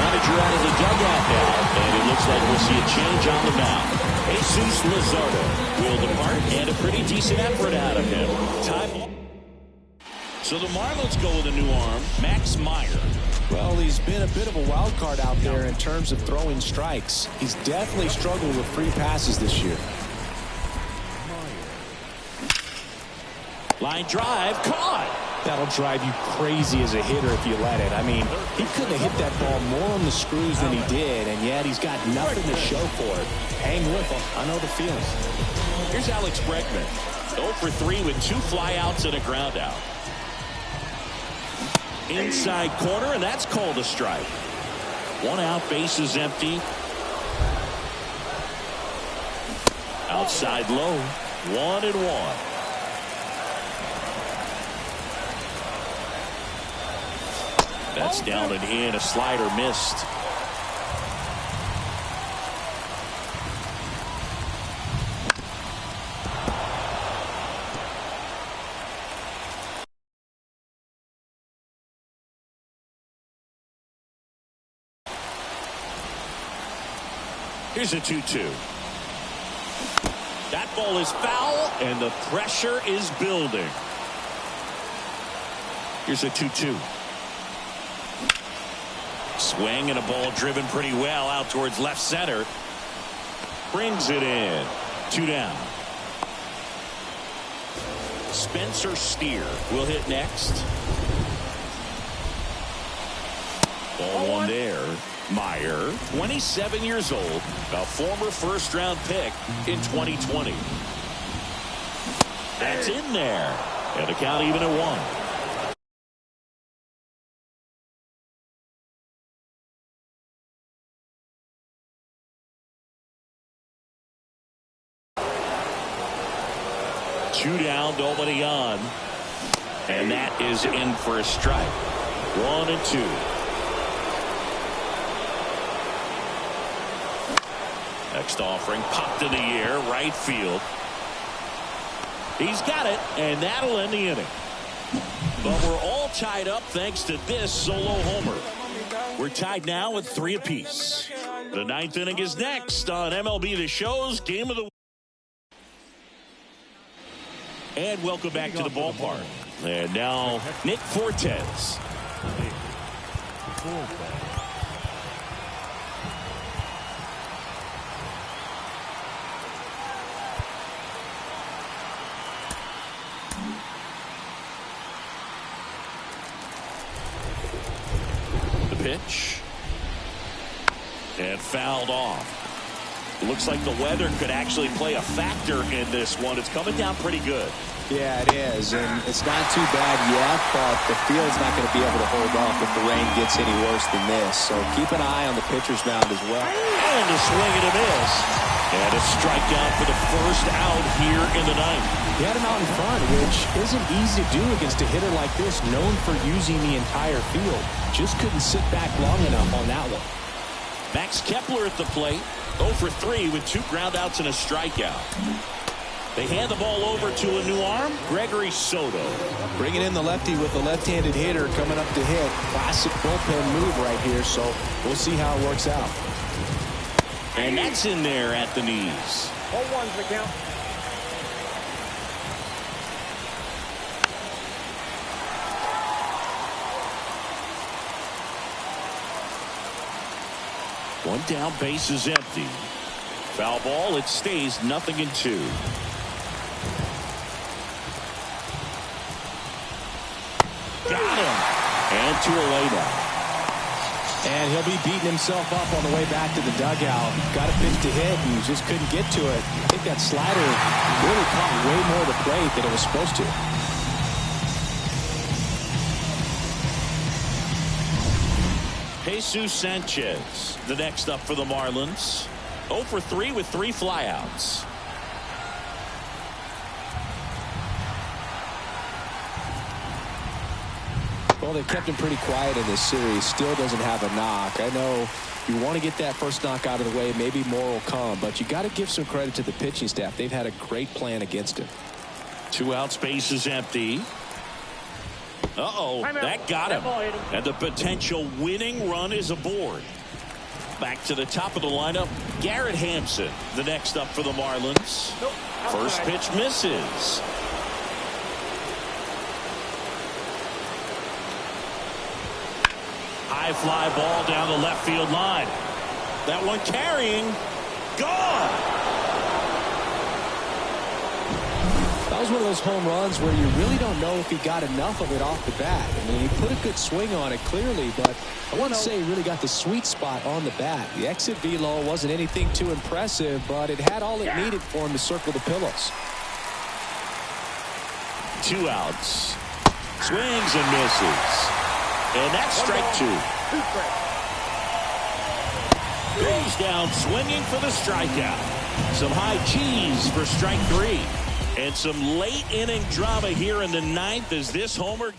Manager out of the dugout now, and it looks like we'll see a change on the mound. Jesus Luzardo will depart, and a pretty decent effort out of him. Time. So the Marlins go with a new arm, Max Meyer. Well, he's been a bit of a wild card out there in terms of throwing strikes. He's definitely struggled with free passes this year. Line drive, caught. That'll drive you crazy as a hitter if you let it. I mean, he couldn't have hit that ball more on the screws than he did, and yet he's got nothing to show for it. Hang with him. I know the feeling. Here's Alex Bregman. 0 for 3 with 2 flyouts and a ground out. Inside corner, and that's called a strike. 1 out, base is empty. Outside low, 1-1. That's down and in. A slider missed. Here's a 2-2. That ball is foul, and the pressure is building. Here's a 2-2. Swing and a ball driven pretty well out towards left center. Brings it in. 2 down. Spencer Steer will hit next. Ball 1 there. Meyer, 27 years old, a former first-round pick in 2020. That's in there. And the count even at 1. 2 down, nobody on. And that is in for a strike. 1-2. Next offering popped in the air, right field. He's got it, and that'll end the inning. But we're all tied up thanks to this solo homer. We're tied now with 3 apiece. The 9th inning is next on MLB The Show's Game of the Week. And welcome back to the ballpark. And now Nick Fortes. The pitch. And fouled off. Looks like the weather could actually play a factor in this one. It's coming down pretty good. Yeah, it is, and it's not too bad yet, but the field's not going to be able to hold off if the rain gets any worse than this. So keep an eye on the pitcher's mound as well. And a swing and a miss. And a strikeout for the first out here in the 9th. He had him out in front, which isn't easy to do against a hitter like this, known for using the entire field. Just couldn't sit back long enough on that one. Max Kepler at the plate. 0 for 3 with 2 groundouts and a strikeout. They hand the ball over to a new arm, Gregory Soto. Bringing in the lefty with a left-handed hitter coming up to hit. Classic bullpen move right here, so we'll see how it works out. And that's in there at the knees. 0-1's the count. One down, base is empty. Foul ball, it stays 0-2. Got him. And 2 away now. And he'll be beating himself up on the way back to the dugout. Got a pitch to hit and just couldn't get to it. I think that slider really caught way more of the plate than it was supposed to. Jesus Sanchez, the next up for the Marlins. 0 for 3 with 3 flyouts. Well, they've kept him pretty quiet in this series. Still doesn't have a knock. I know you want to get that first knock out of the way. Maybe more will come, but you got to give some credit to the pitching staff. They've had a great plan against him. 2 outs, base is empty. Uh-oh, that got him. And the potential winning run is aboard. Back to the top of the lineup, Garrett Hampson, the next up for the Marlins. First pitch misses. High fly ball down the left field line. That one carrying. Gone. That was one of those home runs where you really don't know if he got enough of it off the bat. I mean, he put a good swing on it clearly, but I wouldn't say he really got the sweet spot on the bat. The exit velo wasn't anything too impressive, but it had all it needed for him to circle the pillows. 2 outs. Swings and misses. And that's strike 2. Goes down swinging for the strikeout. Some high cheese for strike 3. And some late inning drama here in the 9th as this homer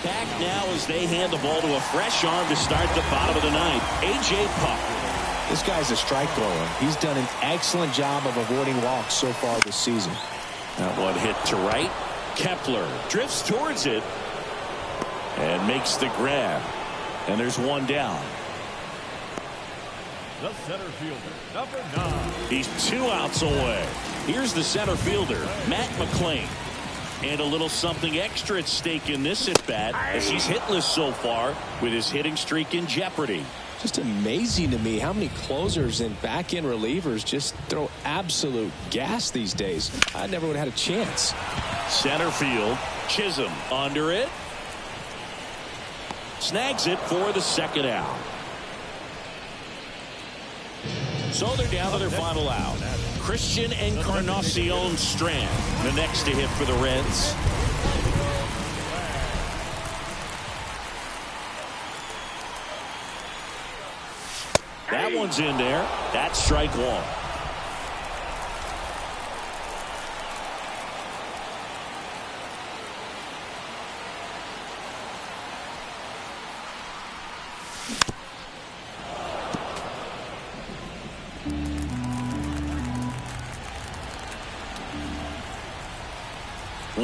back now as they hand the ball to a fresh arm to start the bottom of the 9th. A.J. Puck. This guy's a strike thrower. He's done an excellent job of avoiding walks so far this season. That one hit to right. Kepler drifts towards it and makes the grab. And there's 1 down. The center fielder, number 9. He's 2 outs away. Here's the center fielder, Matt McClain. And a little something extra at stake in this at-bat as he's hitless so far with his hitting streak in jeopardy. Just amazing to me how many closers and back-end relievers just throw absolute gas these days. I never would have had a chance. Center field, Chisholm under it. Snags it for the 2nd out. So they're down to their final out. Christian Encarnacion Strand, the next to hit for the Reds. That one's in there. That's strike 1.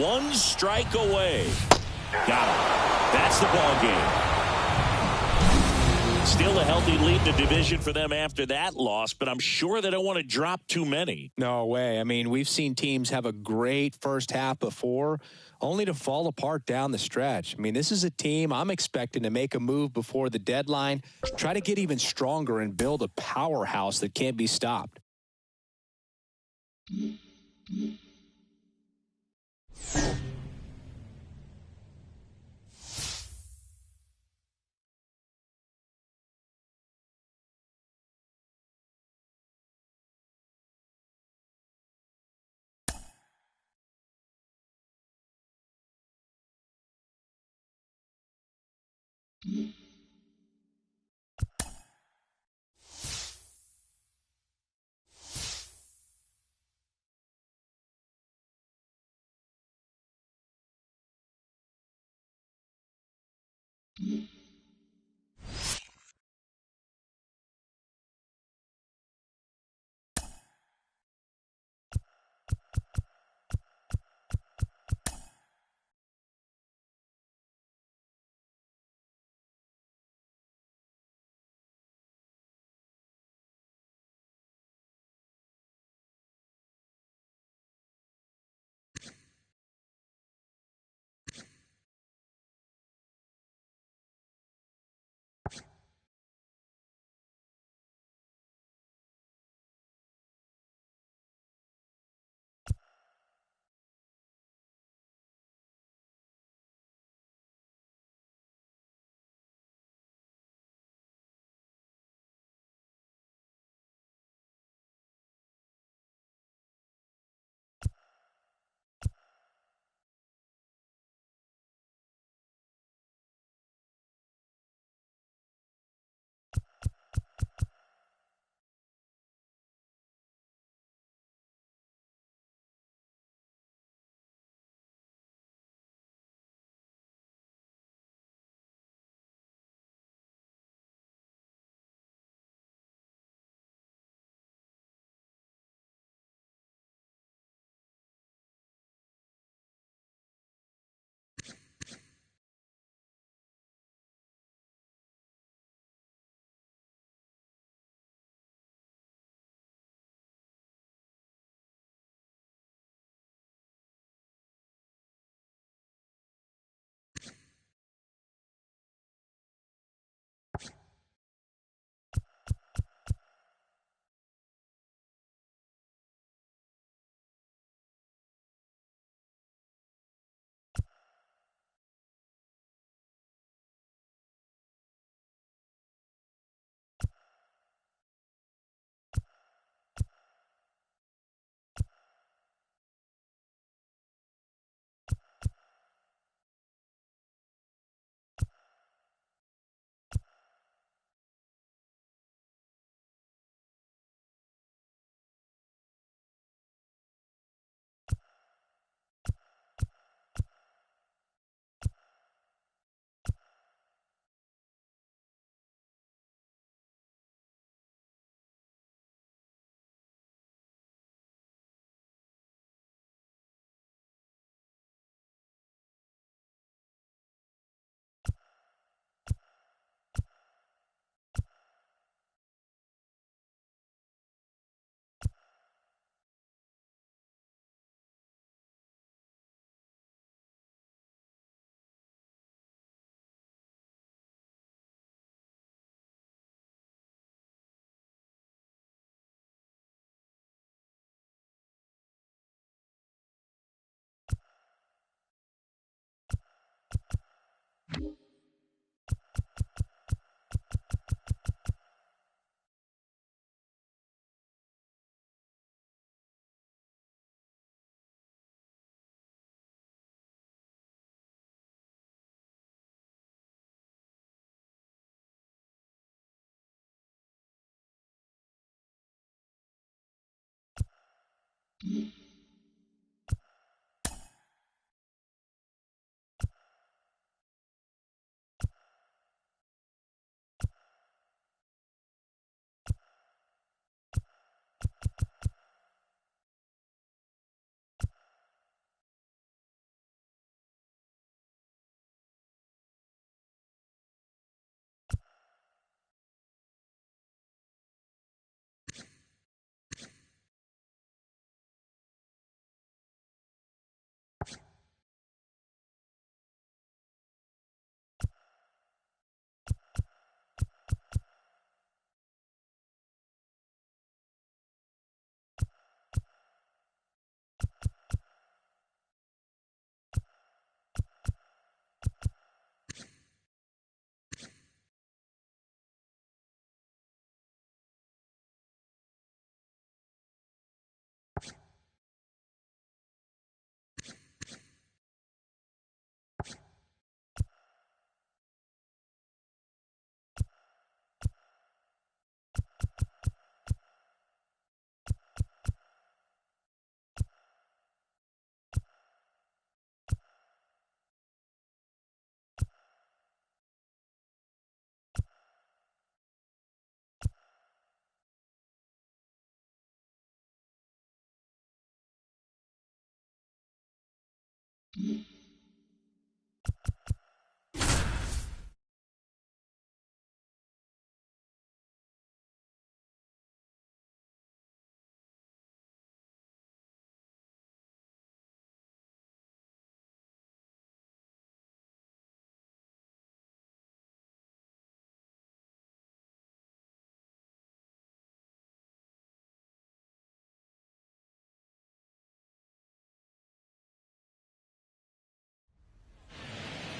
One strike away. Got him. That's the ball game. Still a healthy lead in the division for them after that loss, but I'm sure they don't want to drop too many. No way. I mean, we've seen teams have a great first half before, only to fall apart down the stretch. I mean, this is a team I'm expecting to make a move before the deadline, try to get even stronger and build a powerhouse that can't be stopped.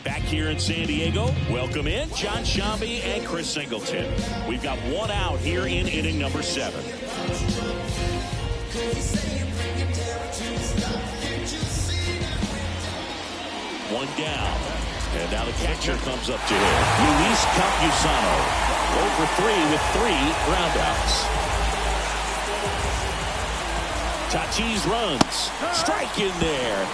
Back here in San Diego, welcome in John Shambi and Chris Singleton. We've got one out here in inning number 7. One down. And now the catcher comes up to him. Luis Campusano. 0 for 3 with 3 groundouts. Tatis runs. Strike in there.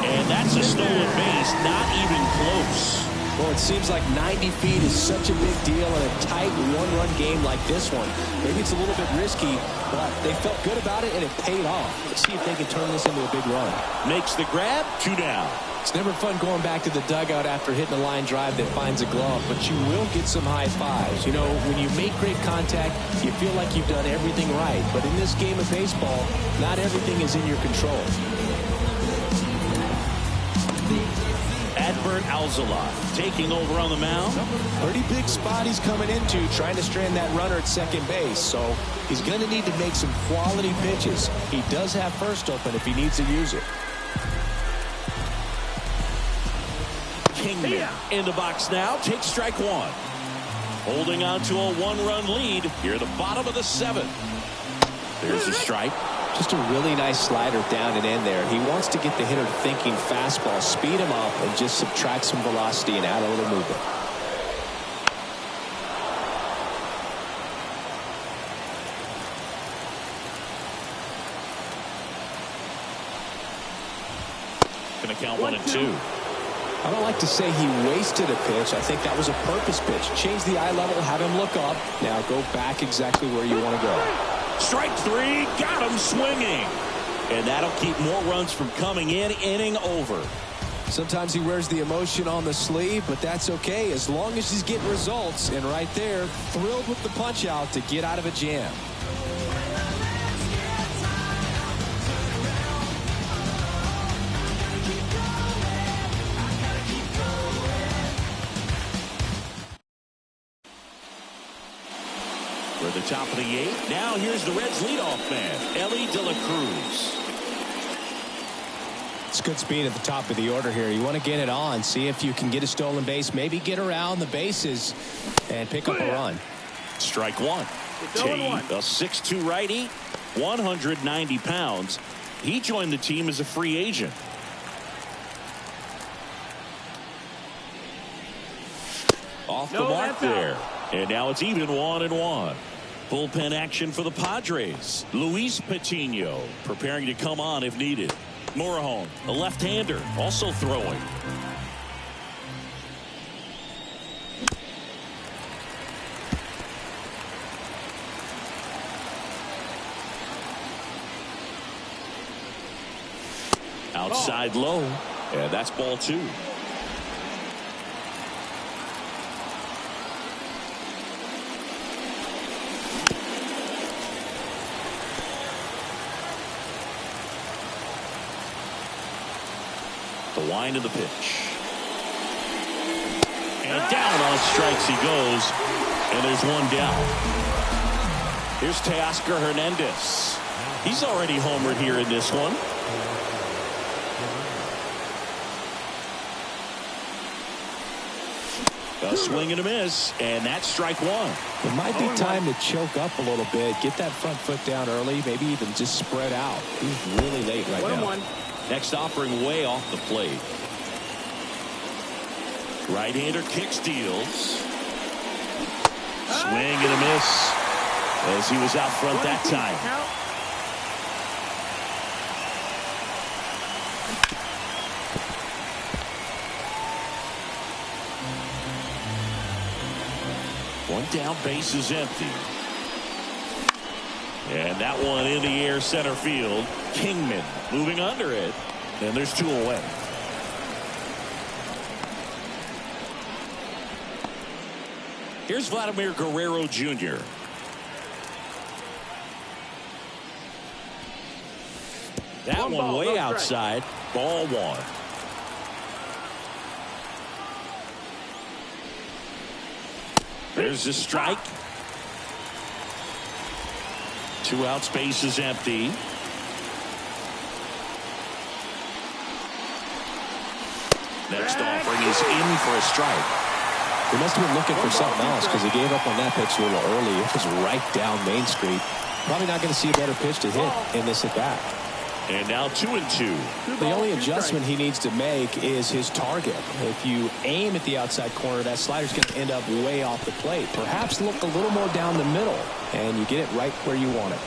And that's a stolen base, not even close. Well, it seems like 90 feet is such a big deal in a tight one-run game like this one. Maybe it's a little bit risky, but they felt good about it, and it paid off. Let's see if they can turn this into a big run. Makes the grab, 2 down. It's never fun going back to the dugout after hitting a line drive that finds a glove, but you will get some high fives. You know, when you make great contact, you feel like you've done everything right. But in this game of baseball, not everything is in your control. Adbert Alzolay taking over on the mound. Pretty big spot he's coming into, trying to strand that runner at second base. So he's going to need to make some quality pitches. He does have first open if he needs to use it. Kingman in the box now. Takes strike 1. Holding on to a 1-run lead here at the bottom of the 7th. There's a strike. Just a really nice slider down and in there. He wants to get the hitter thinking fastball, speed him up, and just subtract some velocity and add a little movement. Gonna count 1 and 2. I don't like to say he wasted a pitch. I think that was a purpose pitch. Change the eye level, have him look up. Now go back exactly where you want to go. Strike 3, got him swinging. And that'll keep more runs from coming in, inning over. Sometimes he wears the emotion on the sleeve, but that's okay as long as he's getting results. And right there, thrilled with the punch out to get out of a jam. We're at the top of the 8th. Now here's the Reds leadoff man, Ellie De La Cruz. It's good speed at the top of the order here. You want to get it on, see if you can get a stolen base, maybe get around the bases and pick up a run. Strike 1. T, a 6'2 righty, 190 pounds. He joined the team as a free agent. Off the mark there. And now it's even 1-1. Bullpen action for the Padres. Luis Patino preparing to come on if needed. Morejon, a left-hander, also throwing. Outside low. And that's ball 2. The wind of the pitch. And down on strikes he goes. And there's 1 down. Here's Teoscar Hernandez. He's already homered here in this one. A swing and a miss, and that's strike 1. It might be time to choke up a little bit, get that front foot down early, maybe even just spread out. He's really late right now. Next offering way off the plate. Right-hander kick steals. Swing and a miss as he was out front that time. One down, base is empty. And that one in the air center field. Kingman moving under it. And there's 2 away. Here's Vladimir Guerrero Jr. That one way outside. Ball 1. There's a strike. 2 out, space is empty. Next offering is in for a strike. He must have been looking for something else because he gave up on that pitch a little early. It was right down Main Street. Probably not going to see a better pitch to hit in this at bat. And now 2-2. The only adjustment he needs to make is his target. If you aim at the outside corner, that slider's going to end up way off the plate. Perhaps look a little more down the middle, and you get it right where you want it.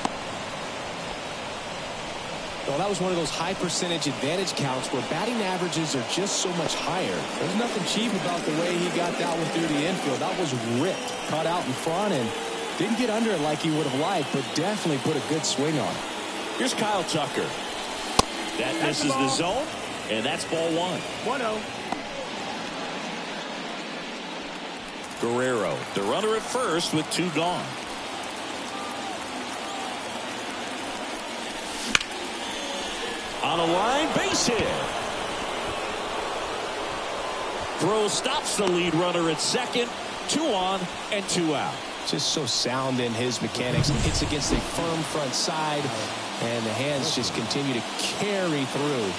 Well, that was one of those high percentage advantage counts where batting averages are just so much higher. There's nothing cheap about the way he got that one through the infield. That was ripped, caught out in front, and didn't get under it like he would have liked, but definitely put a good swing on it. Here's Kyle Tucker. That misses the zone, and that's ball 1. 1-0. Guerrero, the runner at first with 2 gone. On a line, base hit. Throw stops the lead runner at second. 2 on and 2 out. Just so sound in his mechanics. Hits against a firm front side, and the hands just continue to carry through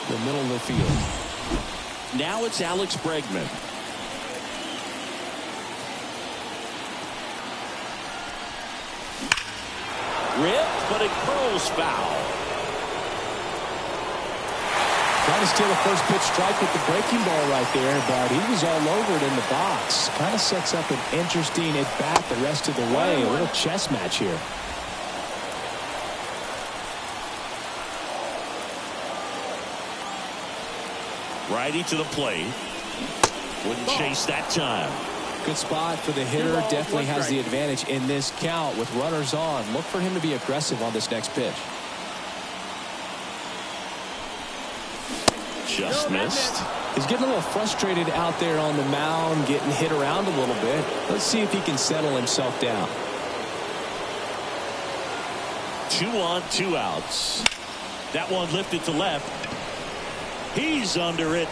the middle of the field. Now it's Alex Bregman. Ripped, but it curls foul. Trying to steal a first pitch strike with the breaking ball right there, but he was all over it in the box. Kind of sets up an interesting at bat the rest of the way. A little chess match here. Righty to the plate. Wouldn't chase that time. Good spot for the hitter. Definitely has the advantage in this count with runners on. Look for him to be aggressive on this next pitch. Just missed. He's getting a little frustrated out there on the mound, getting hit around a little bit. Let's see if he can settle himself down. 2 on, 2 outs. That one lifted to left. He's under it.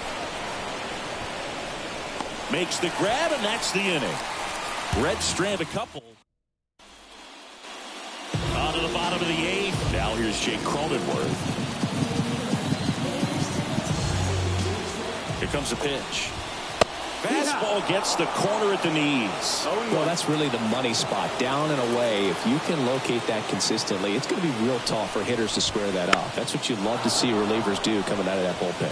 Makes the grab, and that's the inning. Red strand a couple. On to the bottom of the 8th. Now here's Jake Cronenworth. Here comes a pitch. Fastball gets the corner at the knees. Well, that's really the money spot. Down and away. If you can locate that consistently, it's going to be real tough for hitters to square that up. That's what you love to see relievers do coming out of that bullpen.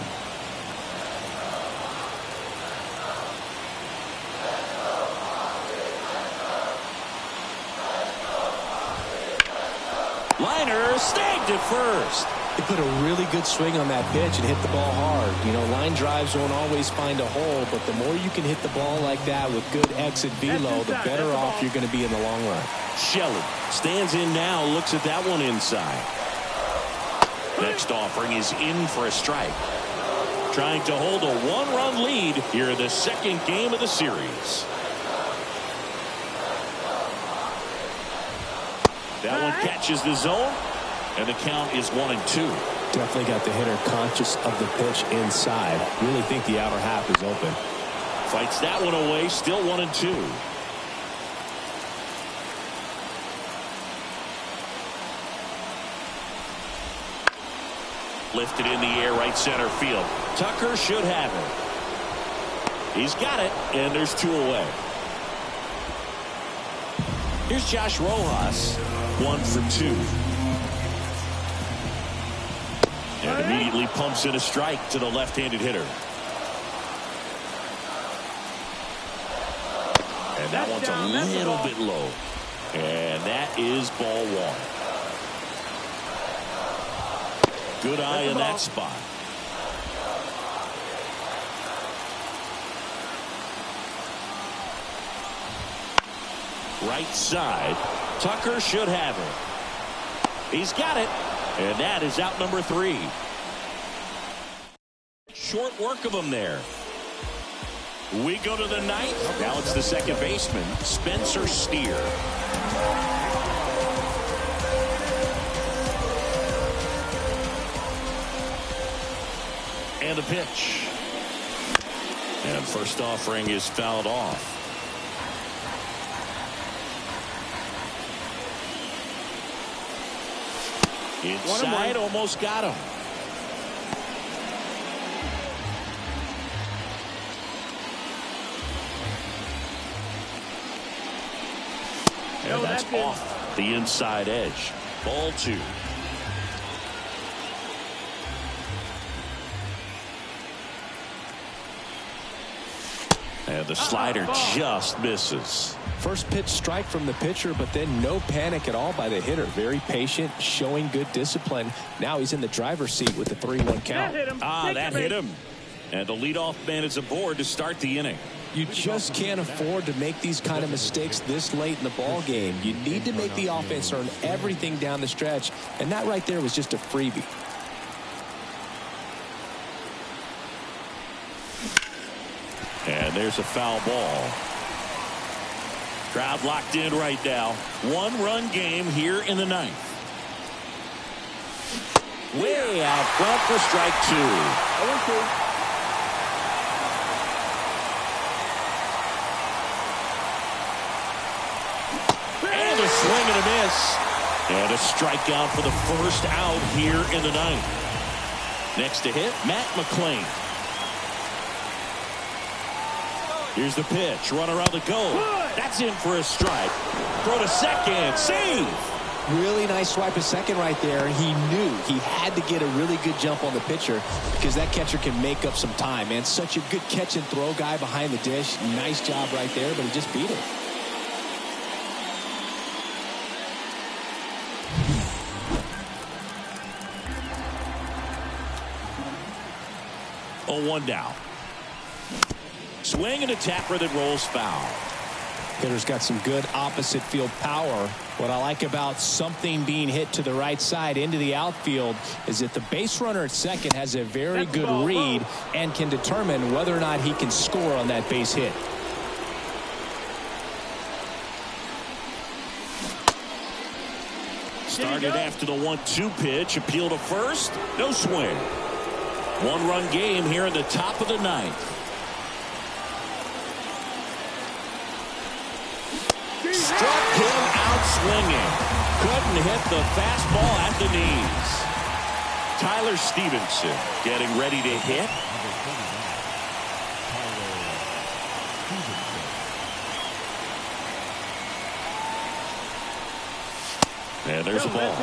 Liner snagged at first. They put a really good swing on that pitch and hit the ball hard. You know, line drives won't always find a hole, but the more you can hit the ball like that with good exit velo, the better off you're going to be in the long run. Shelley stands in now, looks at that one inside. Next offering is in for a strike. Trying to hold a 1-run lead here in the second game of the series. That one catches the zone, and the count is 1-2. Definitely got the hitter conscious of the pitch inside. Really think the outer half is open. Fights that one away, still 1-2. Lifted in the air, right center field. Tucker should have it. He's got it, and there's 2 away. Here's Josh Rojas, 1 for 2. And immediately pumps in a strike to the left-handed hitter. And that one's a little bit low. And that is ball 1. Good eye in that spot. Right side. Tucker should have it. He's got it. And that is out number 3. short work of him there. We go to the ninth. Now it's the second baseman, Spencer Steer. And a pitch. And first offering is fouled off. Inside, almost got him. And that's off the inside edge. Ball 2. And the slider just misses. First pitch strike from the pitcher, but then no panic at all by the hitter. Very patient, showing good discipline. Now he's in the driver's seat with the 3-1 count. That hit him. And the leadoff man is aboard to start the inning. You just can't afford to make these kind of mistakes this late in the ball game. You need to make the offense earn everything down the stretch, and that right there was just a freebie. And there's a foul ball. Crowd locked in right now. 1-run game here in the ninth. Way out front for strike 2. 0-2. And a swing and a miss. And a strikeout for the first out here in the ninth. Next to hit, Matt McClain. Here's the pitch. Runner on the go. That's in for a strike. Throw to second. Save. Really nice swipe of second right there. He knew he had to get a really good jump on the pitcher because that catcher can make up some time. Man, such a good catch and throw guy behind the dish. Nice job right there, but he just beat him. Oh, 1 down. Swing and a tapper that rolls foul. Hitter's got some good opposite field power. What I like about something being hit to the right side into the outfield is that the base runner at second has a very good read and can determine whether or not he can score on that base hit. Started after the 1-2 pitch. Appeal to first. No swing. 1-run game here in the top of the ninth. Struck him out swinging. Couldn't hit the fastball at the knees. Tyler Stevenson getting ready to hit. And there's a ball.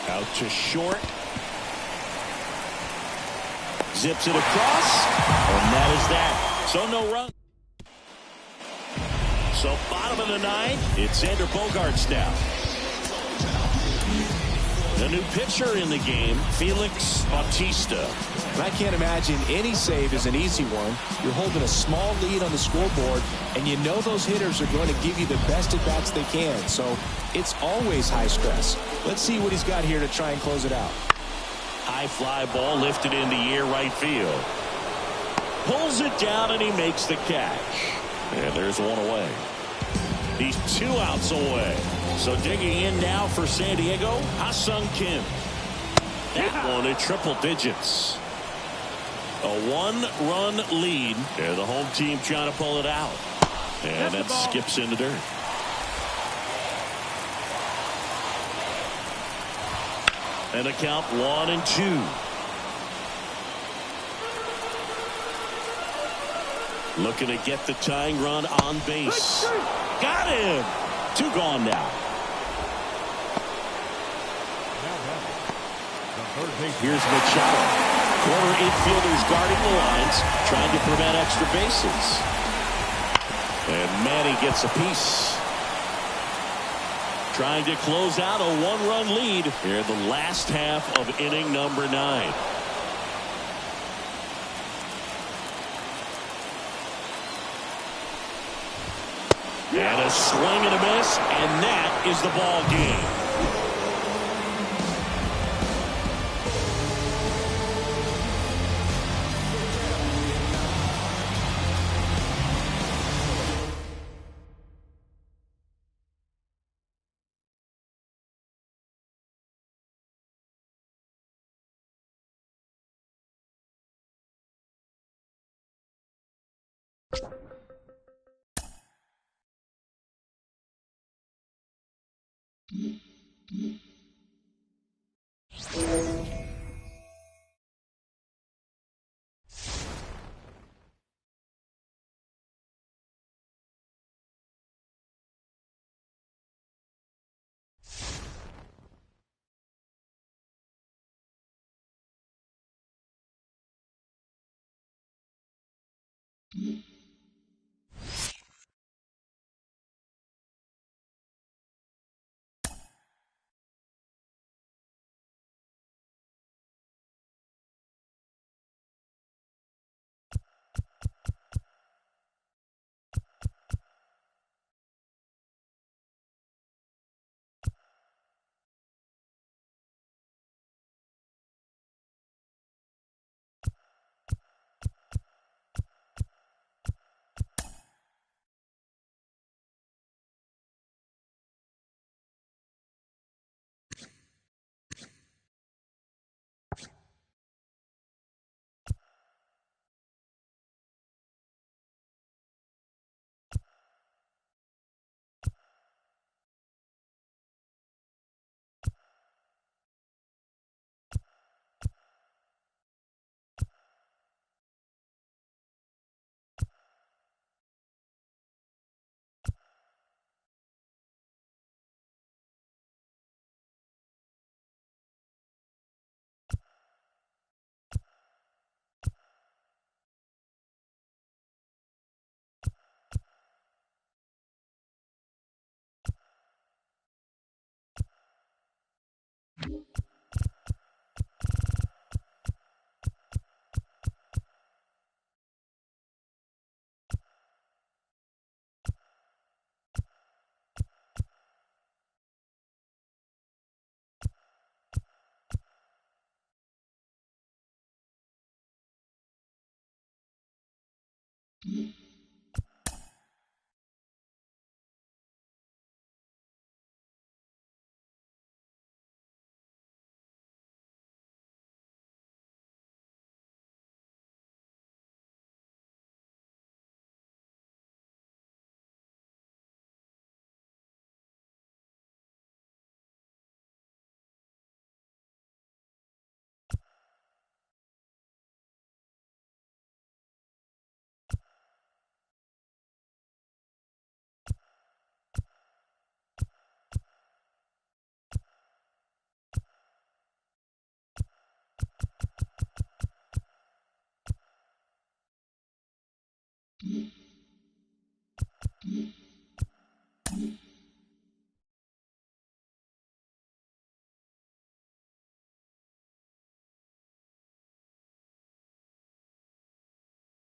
Out to short. Zips it across. And that is that. So no run. So bottom of the ninth. It's Xander Bogaerts now. The new pitcher in the game, Felix Bautista. I can't imagine any save is an easy one. You're holding a small lead on the scoreboard, and you know those hitters are going to give you the best at-bats they can. So it's always high stress. Let's see what he's got here to try and close it out. High fly ball lifted in the air right field. Pulls it down, and he makes the catch. And there's one away. He's 2 outs away. So digging in now for San Diego, Ha-Sung Kim. That one in triple digits. A 1-run lead. And the home team trying to pull it out. And that skips in the dirt. And a count 1-2. Looking to get the tying run on base. Got him. 2 gone now. Here's Machado. Corner infielders guarding the lines, trying to prevent extra bases. And Manny gets a piece. Trying to close out a 1-run lead here in the last half of inning number 9. And a swing and a miss, and that is the ball game. Mm-hmm.